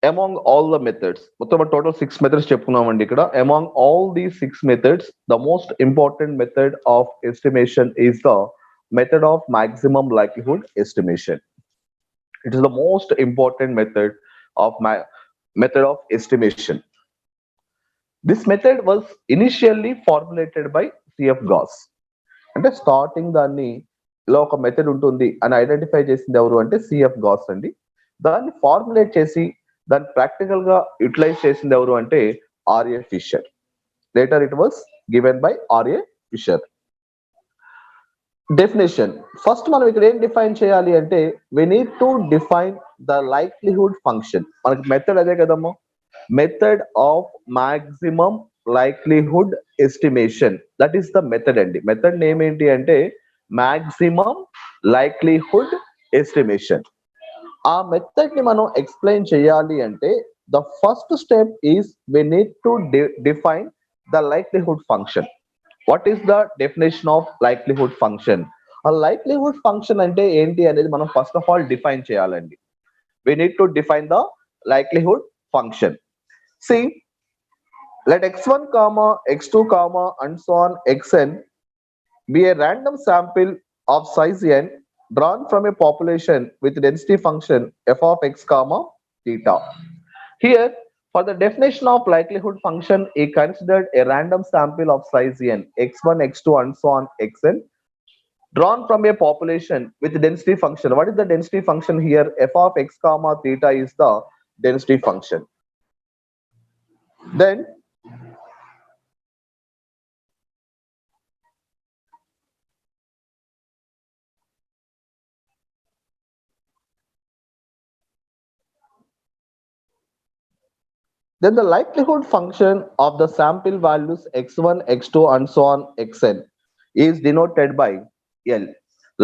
among all the methods, మొత్తం total 6 methods చెప్పుకున్నామండి ఇక్కడ. Among all these 6 methods, the most important method of estimation is the method of maximum likelihood estimation. It is the most important method of estimation. This method was initially formulated by C.F. Gauss. అంటే starting దాన్ని ఇలా ఒక method ఉంటుంది అని identify చేసింది ఎవరు అంటే CF gas అండి. దాన్ని ఫార్ములేట్ చేసి దాన్ని ప్రాక్టికల్ గా యూటిలైజ్ చేసింది ఎవరు అంటే RA Fisher. Later it was given by RA Fisher. Definition first మనం ఇక్కడ ఏం డిఫైన్ చేయాలి అంటే we need to define the likelihood function. మనకి మెథడ్ అదే కదమ్మా, method of maximum likelihood estimation. That is the method అండి. మెథడ్ నేమ్ ఏంటి అంటే మాక్సిమం లైక్లీహుడ్ ఎస్టిమేషన్. ఆ మెథడ్ ని మనం ఎక్స్ప్లెయిన్ చేయాలి అంటే the first step is we need to define the likelihood function. What is the definition of likelihood function? ఆ likelihood function అంటే ఏంటి అనేది మనం ఫస్ట్ ఆఫ్ ఆల్ డిఫైన్ చేయాలండి. We need to define the likelihood function. See, let x1 comma x2 comma and so on xn be a random sample of size n drawn from a population with density function f of x comma theta. Here, for the definition of likelihood function, he considered a random sample of size n, x1, x2 and so on xn drawn from a population with density function. What is the density function here? F of x comma theta is the density function. Then the likelihood function of the sample values x1, x2 and so on xn is denoted by L.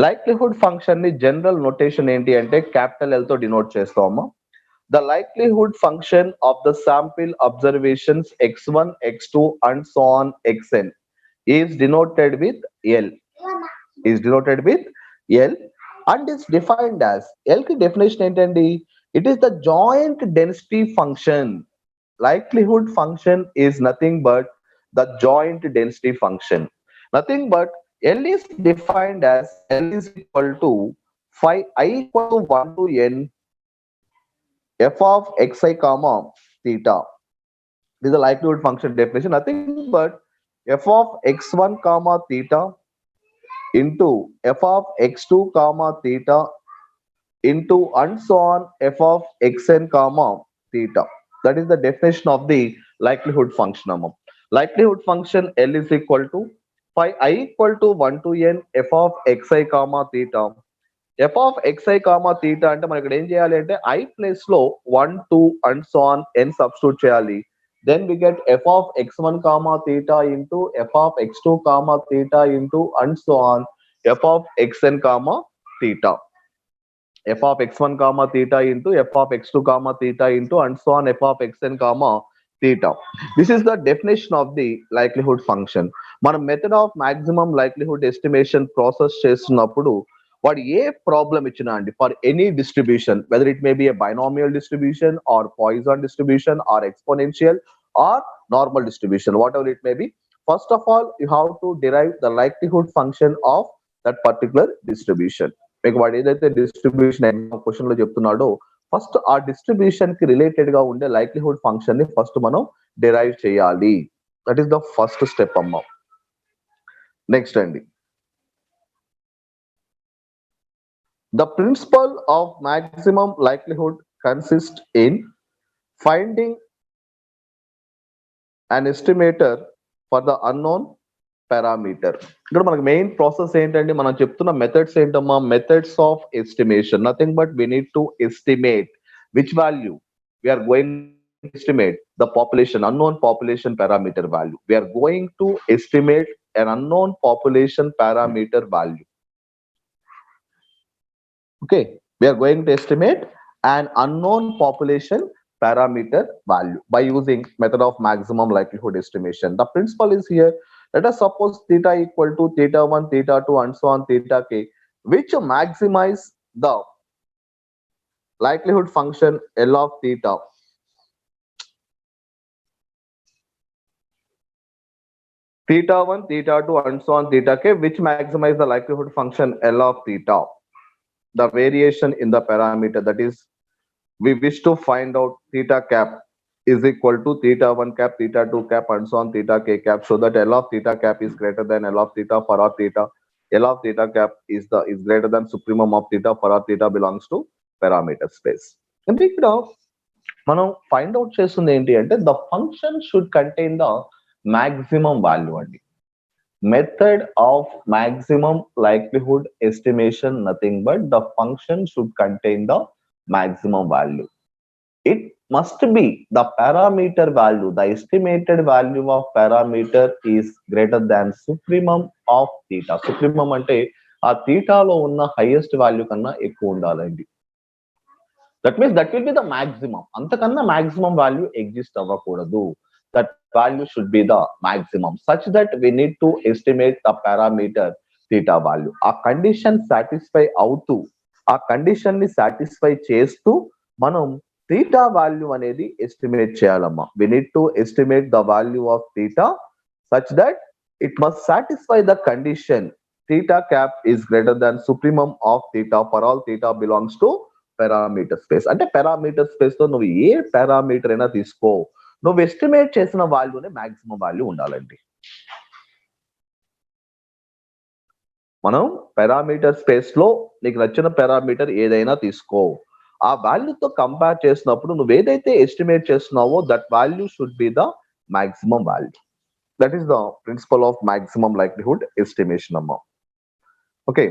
Likelihood function ni general notation enti ante capital L తో denote చేస్తాము. The likelihood function of the sample observations x1, x2 and so on xn is denoted with L. And is defined as L ki definition ఏంటండి? It is the joint density function. Likelihood function is nothing but the joint density function. Nothing but L is defined as L is equal to phi I equal to 1 to n f of xi comma theta. This is the likelihood function definition. Nothing but f of x1 comma theta into f of x2 comma theta into and so on f of xn comma theta. That is the definition of the likelihood function. Likelihood function L is equal to phi I equal to 1 to n f of xi comma theta. F of xi comma theta అంటే మనం ఇక్కడ ఏం చేయాలి అంటే I place లో 1, 2 and so on n substitute చేయాలి. Then we get f of x1 comma theta into f of x2 comma theta into and so on f of xn comma theta. F of x1 comma theta into f of x2 comma theta into and so on f of xn comma theta. This is the definition of the likelihood function. మనం method of maximum likelihood estimation process చేస్తున్నప్పుడు వాడు ఏ problem ఇచ్చినా అండి for any distribution, whether it may be a binomial distribution or Poisson distribution or exponential or normal distribution, whatever it may be, first of all you have to derive the likelihood function of that particular distribution. మీకు వాడు ఏదైతే distribution exam question లో చెప్తున్నాడో first ఆ distribution కి related గా ఉండే likelihood function ని ఫస్ట్ మనం డిరైవ్ చేయాలి. That is the first step అమ్మ. నెక్స్ట్ అండి, the principle of maximum likelihood consists in finding an estimator for the unknown parameter. ఇక్కడ మనకి మెయిన్ ప్రాసెస్ ఏంటంటే మనం చెప్తున్న మెథడ్స్ ఏంటమ్మా? Methods of estimation. Nothing but we need to estimate which value we are going to estimate, the population, unknown population parameter value. We are going to estimate an unknown population parameter value. Okay, we are going to estimate an unknown population parameter value by using method of maximum likelihood estimation. The principle is here. Let us suppose theta equal to theta 1, theta 2 and so on theta k, which maximize the likelihood function L of theta theta 1, theta 2, and so on theta k, which maximize the likelihood function L of theta. The variation in the parameter, that is, we wish to find out theta cap is equal to theta 1 cap, theta 2 cap, and so on theta k cap, so that L of theta cap is greater than L of theta for our theta. L of theta cap is greater than supremum of theta for our theta belongs to parameter space. And ఇక్కడ మనం find out చేస్తుంది ఏంటి అంటే the function should contain the maximum value అండి. Method of maximum likelihood estimation, nothing but the function should contain the maximum value. It must be the parameter value, the estimated value of parameter is greater than supremum of theta. Supremum అంటే ఆ theta లో ఉన్న highest value కన్నా ఎక్కువ ఉండాలండి. That means that will be the maximum. అంతకన్నా maximum value exist అవ్వకూడదు. That value should be the maximum such that we need to estimate the parameter theta value. ఆ కండిషన్ సాటిస్ఫై అవుతూ ఆ కండిషన్ ని satisfy చేస్తూ మనం theta value అనేది estimate చేయాలమ్మా. We need to estimate the value of theta such that it must satisfy the condition theta cap is greater than supremum of theta for all theta belongs to parameter space. అంటే parameter space లో నువ్వు ఏ parameter అయినా తీసుకో, నువ్వు estimate చేసిన వాల్యూనే maximum value ఉండాలండి. మనం parameter space లో నీకు నచ్చిన పారామీటర్ ఏదైనా తీసుకో, ఆ వాల్యూతో కంపేర్ చేసినప్పుడు నువ్వు ఏదైతే ఎస్టిమేట్ చేస్తున్నావో that value should be the maximum value. That is the principle of maximum likelihood estimation అమ్మా. Okay,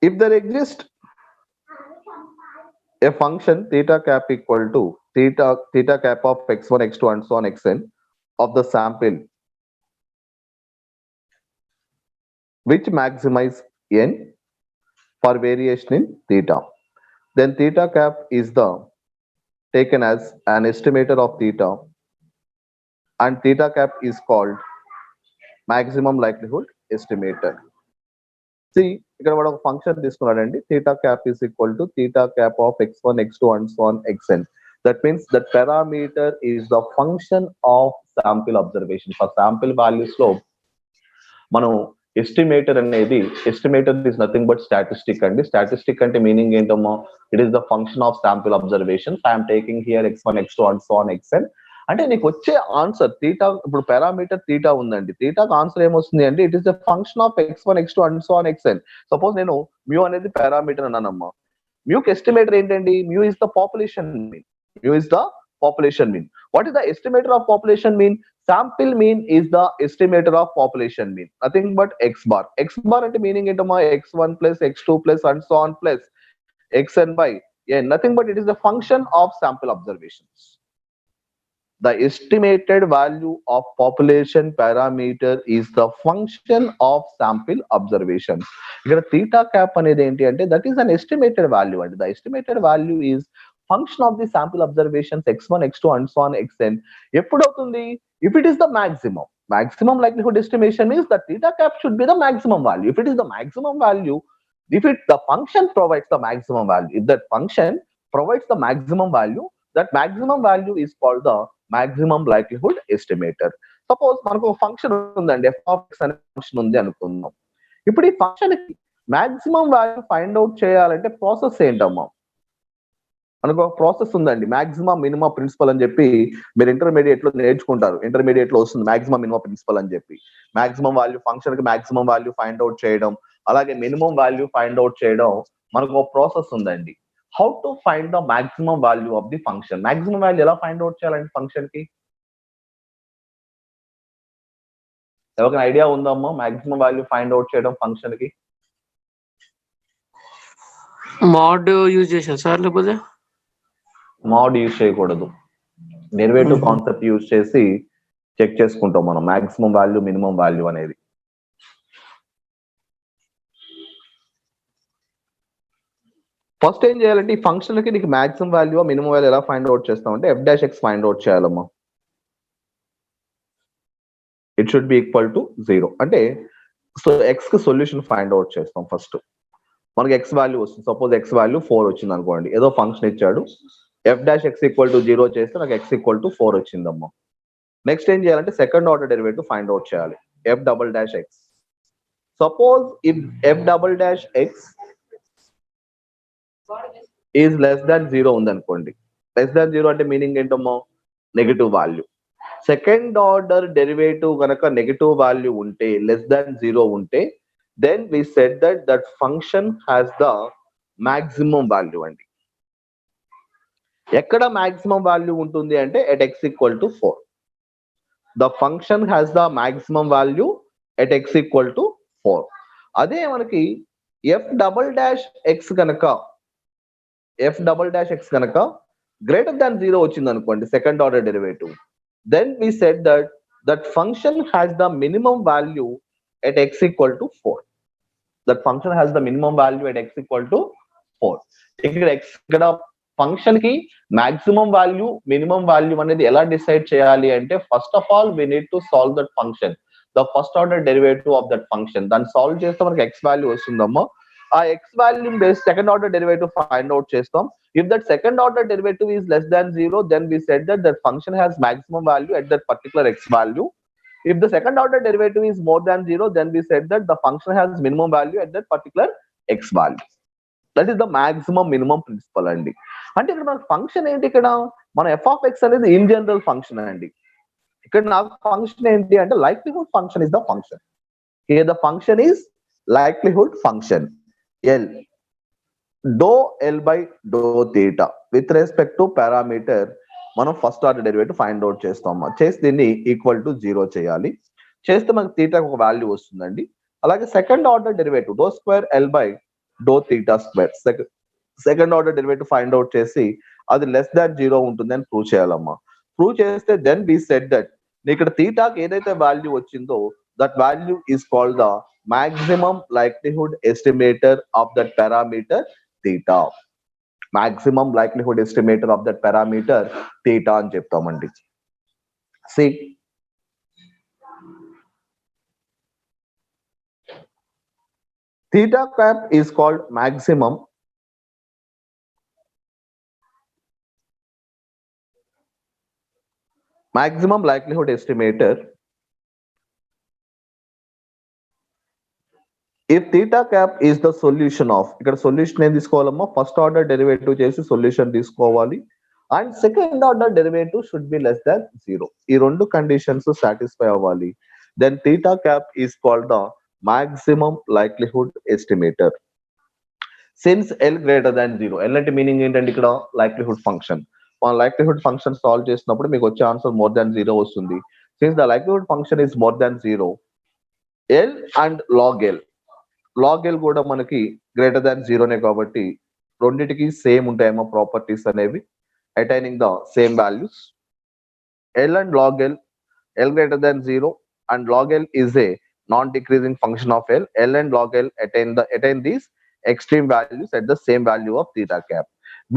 if there exists a function theta cap equal to theta cap of x1, x2, and so on xn of the sample which maximize n for variation in theta, then theta cap is the taken as an estimator of theta and theta cap is called maximum likelihood estimator. See, ఇక్కడ వాడు ఒక function తీసుకున్నాడండి, theta cap is equal to theta cap of x1, x2, and so on xn. That means that parameter is the function of sample observation. For sample values లో మనం estimator అనేది, estimator is nothing but statistic అండి. Statistic అంటే meaning ఏంటమ్మా, it is the function of sample observations. I'm taking here x1, x2, and so on xn. అంటే నీకు వచ్చే answer theta, ఇప్పుడు పారామీటర్ థీటా ఉందండి, థీటాకి ఆన్సర్ ఏమొస్తుంది అంటే it is the function of x1, x2, and so on xn. Suppose నేను mu అనేది parameter అన్నానమ్మా, మ్యూకి estimator ఏంటండి, mu is the population mean. Mu is the population mean. What is the estimator of population mean? Sample mean is the estimator of population mean. Nothing but x bar. X bar ante meaning into my x1 plus x2 plus and so on plus xn by n. Nothing but it is the function of sample observations. The estimated value of population parameter is the function of sample observation. Here theta cap anedi enti ante that is an estimated value, and the estimated value is function of the sample observations x1, x2, and so on xn. Eppudu avutundi, if it is the maximum likelihood estimation means that theta cap should be the maximum value. If it is the maximum value, the function provides the maximum value, if that function provides the maximum value, that maximum value is called the maximum likelihood estimator. Suppose మనకు ఒక function ఉందండి, f of x అనే function ఉంది అనుకుందాం. ఇప్పుడు ఈ function కి maximum value find out చేయాలంటే ప్రాసెస్ ఏంటమ్మా, మనకు ఒక ప్రాసెస్ ఉందండి, మాక్సిమం మినిమం ప్రిన్సిపల్ అని చెప్పి మీరు ఇంటర్మీడియట్ లో నేర్చుకుంటారు. ఇంటర్మీడియట్ లో వస్తుంది మాక్సిమం మినిమం ప్రిన్సిపల్ అని చెప్పి. మాక్సిమం వాల్యూ ఫంక్షన్ కి మాక్సిమం వాల్యూ ఫైండ్ అవుట్ చేయడం, అలాగే మినిమం వాల్యూ ఫైండ్ అవుట్ చేయడం, మనకు ఒక ప్రాసెస్ ఉందండి. How to find the maximum value of the function, maximum value ఎలా ఫైండ్ అవుట్ చేయాలండి ఫంక్షన్ కి? ఎవరికైనా ఐడియా ఉందమ్మా మాక్సిమం వాల్యూ ఫైండ్ అవుట్ చేయడం ఫంక్షన్ కి? మోడ్ యూజ్ చేశారు సార్, లేకపోతే మోడ్ యూజ్ చేయకూడదు, డెరివేటివ్ కాన్సెప్ట్ యూజ్ చేసి చెక్ చేసుకుంటాం మనం మాక్సిమం వాల్యూ మినిమం వాల్యూ అనేది. ఫస్ట్ ఏం చేయాలంటే ఈ ఫంక్షన్ కి నీకు మాక్సిమం వాల్యూ మినిమం వాల్యూ ఎలా ఫైండ్ అవుట్ చేస్తామంటే f'(x) ఫైండ్ అవుట్ చేయాలమ్మా. It should be equal to 0. అంటే సో x కి సొల్యూషన్ ఫైండ్ అవుట్ చేస్తాం. ఫస్ట్ మనకి x వాల్యూ వస్తుంది, సపోజ్ x వాల్యూ 4 వచ్చింది అనుకోండి, ఏదో ఫంక్షన్ ఇచ్చాడు, F dash X equal to 0 చేస్తే నాకు ఎక్స్ ఈక్వల్ టు 4 వచ్చిందమ్మా. నెక్స్ట్ ఏం చేయాలంటే second order derivative find out చేయాలి. F double dash x. Suppose if f double dash x is less than 0 ఉందనుకోండి. లెస్ దాన్ 0 అంటే మీనింగ్ ఏంటమ్మో, negative value. Second order derivative కనుక నెగిటివ్ వాల్యూ ఉంటే, less than 0 ఉంటే, then we said that function has the maximum value అండి. ఎక్కడ maximum value ఉంటుంది అంటే at x equal to 4. The function has the maximum value at x equal to 4. అదే మనకి f double dash x కనుక greater than 0 వచ్చింది అనుకోండి, second order derivative, then we said that function has the minimum value at x equal to 4. That function has the minimum value at x equal to 4. ఇక్కడ function కి maximum value, minimum value అనేది ఎలా decide చేయాలి అంటే, first of all we need to solve that function, the first order derivative of that function. దాన్ని solve చేస్తే మనకి x value వస్తుందమ్మా. ఆ x value base second order derivative find out చేస్తాం. If that second order derivative is less than 0, then we said that function has maximum value at that particular x value. If the second order derivative is more than 0, then we said that the function has minimum value at that particular x value. That is the maximum minimum principle అండి. అంటే ఇక్కడ మన function ఏంటి, ఇక్కడ మన f of x అనేది in general function అండి. ఇక్కడ నా ఫంక్షన్ ఏంటి అంటే likelihood function is the function. Here the function is likelihood function l do L by do theta with respect to parameter. మనం first order derivative find out చేస్తాం. చేసి దీన్ని ఈక్వల్ టు 0 చేయాలి. చేస్తే మనకి థీటాకు ఒక వాల్యూ వస్తుందండి. అలాగే సెకండ్ ఆర్డర్ డెరివేటివ్ డో square L by do theta square, second order derivative find out చేసి అది లెస్ దాన్ 0 ఉంటుంది అని ప్రూవ్ చేయాలమ్మా. ప్రూవ్ చేస్తే దెన్ వి సెడ్ దట్ ఇక్కడ థీటాకి ఏదైతే వాల్యూ వచ్చిందో that value is called the maximum likelihood estimator of that parameter theta. Maximum likelihood estimator of that parameter theta అని చెప్తామండి. See, theta cap is called maximum likelihood estimator if theta cap is the solution of, ఇక్కడ solution ఏం తీసుకోవాలమ్మా, first order derivative చేసి solution తీసుకోవాలి. And second order derivative should be less than 0. ఈ రెండు conditions satisfy అవ్వాలి. Then theta cap is called the maximum likelihood estimator since L greater than 0. L అంటే meaning ఏంటంటే ఇక్కడ లైక్లీహుడ్ ఫంక్షన్. మన likelihood function solve చేసినప్పుడు మీకు వచ్చే ఆన్సర్ మోర్ దాన్ 0 వస్తుంది. Since the likelihood function is more than 0, L and log L కూడా మనకి గ్రేటర్ దాన్ 0నే కాబట్టి రెండింటికి సేమ్ ఉంటాయేమో ప్రాపర్టీస్ అనేవి, attaining the same values. L and log L greater than 0 and log L is a non decreasing function of L and log L attain these extreme values at the same value of theta cap.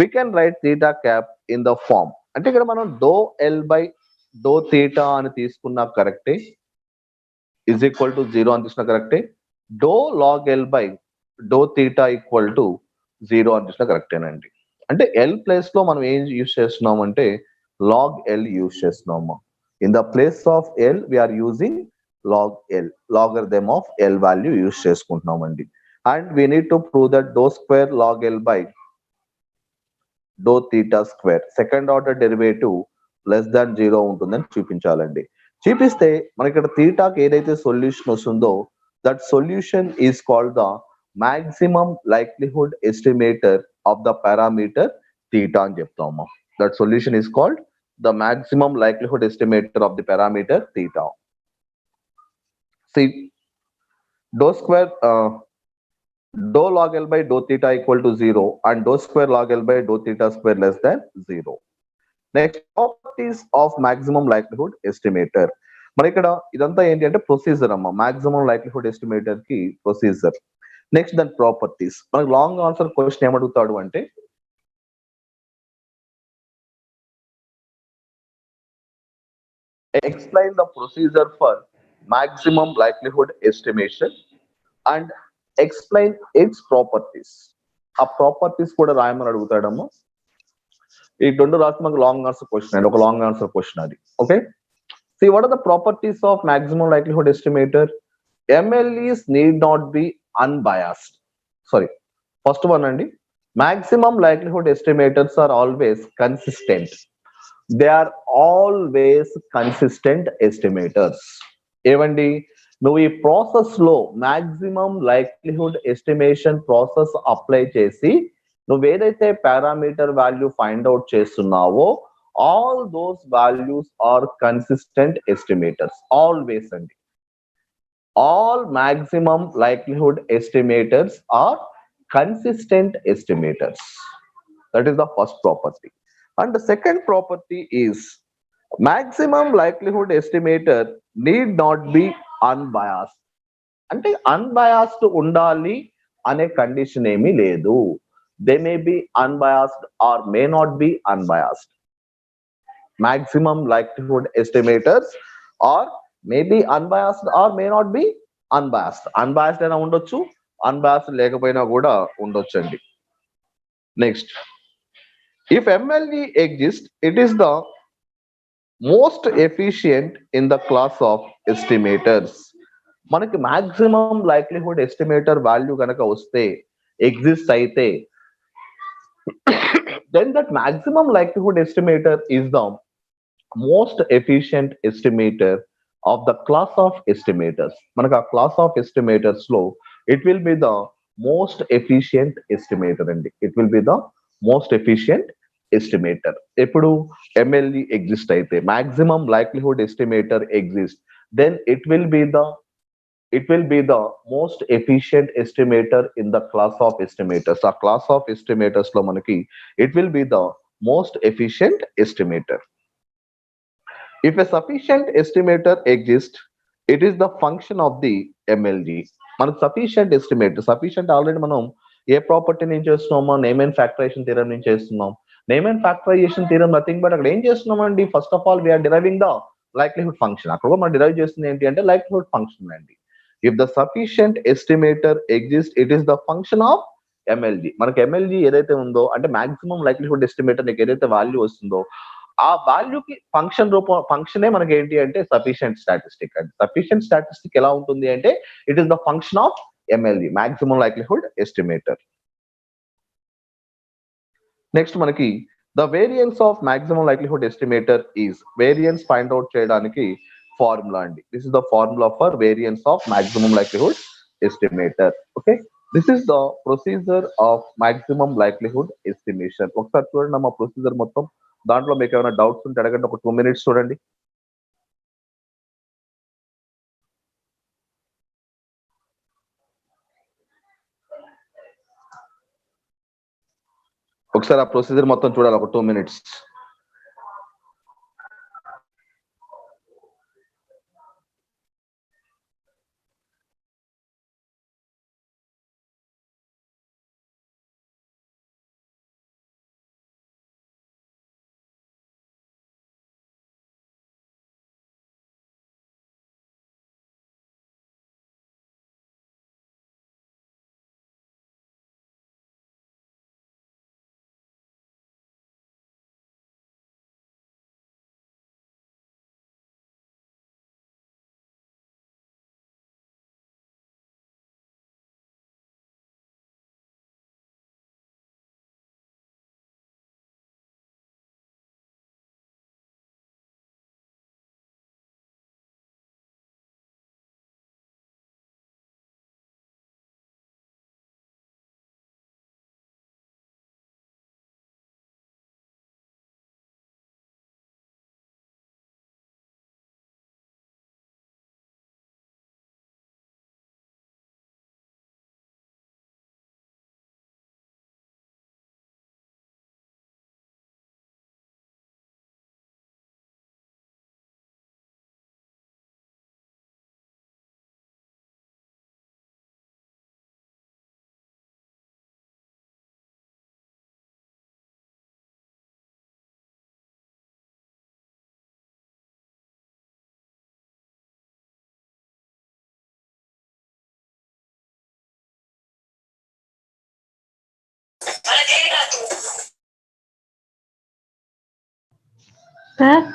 We can write theta cap in the form, అంటే ఇక్కడ మనం డో L by do theta అని తీసుకున్నా కరెక్టే, is equal to 0 అని తీసుకున్నా కరెక్టే, డో log L by do theta equal to 0 అని చూసినా కరెక్టేనండి. అంటే ఎల్ ప్లేస్ లో మనం ఏం యూజ్ చేస్తున్నాం అంటే లాగ్ ఎల్ యూజ్ చేస్తున్నాము. In the place of l we are using log l, logarithm of l value use చేసుకుంటున్నామండి. And we need to prove that do square log L by do theta square second order derivative less than 0 ఉంటుందని చూపించాలండి. చూపిస్తే మనకి ఇక్కడ థీటాకి ఏదైతే solution వస్తుందో that solution is called the maximum likelihood estimator of the parameter theta అని చెప్తాము. That solution is called the maximum likelihood estimator of the parameter theta. See, dou square dou log L by dou theta equal to 0 and dou square log L by dou theta square less than 0. Next, properties of maximum likelihood estimator. మరి ఇక్కడ ఇదంతా ఏంటి అంటే procedure అమ్మా, maximum likelihood estimator కి procedure. Next దాని properties. మనకి long answer question ఏమడుగుతాడు అంటే explain the procedure for maximum likelihood estimation and explain its properties. ఆ ప్రాపర్టీస్ కూడా రాయమని అడుగుతాడమ్మా. ఈ రెండు రాస్తే మనకు లాంగ్ ఆన్సర్ క్వశ్చన్ అండి, ఒక లాంగ్ ఆన్సర్ క్వశ్చన్ అది. Okay, see what are the properties of maximum likelihood estimator? MLEs need not be unbiased. Sorry, first one అండి, maximum likelihood estimators are always consistent. They are always consistent estimators. ఏవండి, నువ్వు ఈ process లో maximum likelihood estimation process apply చేసి నువ్వు ఏదైతే parameter value find out చేస్తున్నావో all those values are consistent estimators always అండి. All maximum likelihood estimators are consistent estimators. That is the first property. And the second property is maximum likelihood estimator need not be unbiased. అంటే unbiased ఉండాలి అనే condition ఏమీ లేదు. They may be unbiased or may not be unbiased. Maximum likelihood estimators are may be unbiased or may not be unbiased. Unbiased అయినా ఉండొచ్చు, unbiased లేకపోయినా కూడా ఉండొచ్చు అండి. Next, if MLE exists, it is the most efficient in the class of estimators. మనకి maximum likelihood estimator value కనుక వస్తే, exist అయితే, then that maximum likelihood estimator is the most efficient estimator of the class of estimators. మనకు ఆ class of estimators లో it will be the most efficient estimator అండి. It will be the most efficient estimator. ఎప్పుడు MLE exist అయితే, maximum likelihood estimator exist, then it will be the most efficient estimator in the class of estimators. ఆ class of estimators లో మనకి it will be the most efficient estimator. If a sufficient estimator exists, it is the function of the MLG. మనకు sufficient estimator, sufficient already మనం ఏ property నుంచి చేస్తున్నామో, name and factorisation theorem నుంచి చేస్తున్నాం. Name and factorisation theorem nothing but అక్కడ ఏం చేస్తున్నామండి, first of all we're deriving the likelihood function. అక్కడ కూడా మనం డిరైవ్ చేస్తుంది ఏంటి అంటే లైక్లీహుడ్ ఫంక్షన్ అండి. If the sufficient estimator exist, it is the function of MLG. మనకి MLG ఏదైతే ఉందో అంటే మాక్సిమం లైక్లీహుడ్ ఎస్టిమేటర్ నీకు ఏదైతే వాల్యూ వస్తుందో ఆ వాల్యూకి ఫంక్షనే మనకి ఏంటి అంటే సఫిషియంట్ స్టాటిస్టిక్ అండి. సఫిషియంట్ స్టాటిస్టిక్ ఎలా ఉంటుంది అంటే it is the function of MLG, maximum likelihood estimator. Next మనకి the variance of maximum likelihood estimator is, variance find out చేయడానికి ఫార్ములా అండి. This is the formula for variance of maximum likelihood estimator. Okay, this is the procedure of maximum likelihood estimation. ఒకసారి చూడండి మా procedure మొత్తం. దాంట్లో మీకు ఏమైనా doubts ఉంటే అడగండి, ఒక 2 minutes చూడండి. ఒకసారి ఆ ప్రొసీజర్ మొత్తం చూడాలి, ఒక 2 minutes. Sir?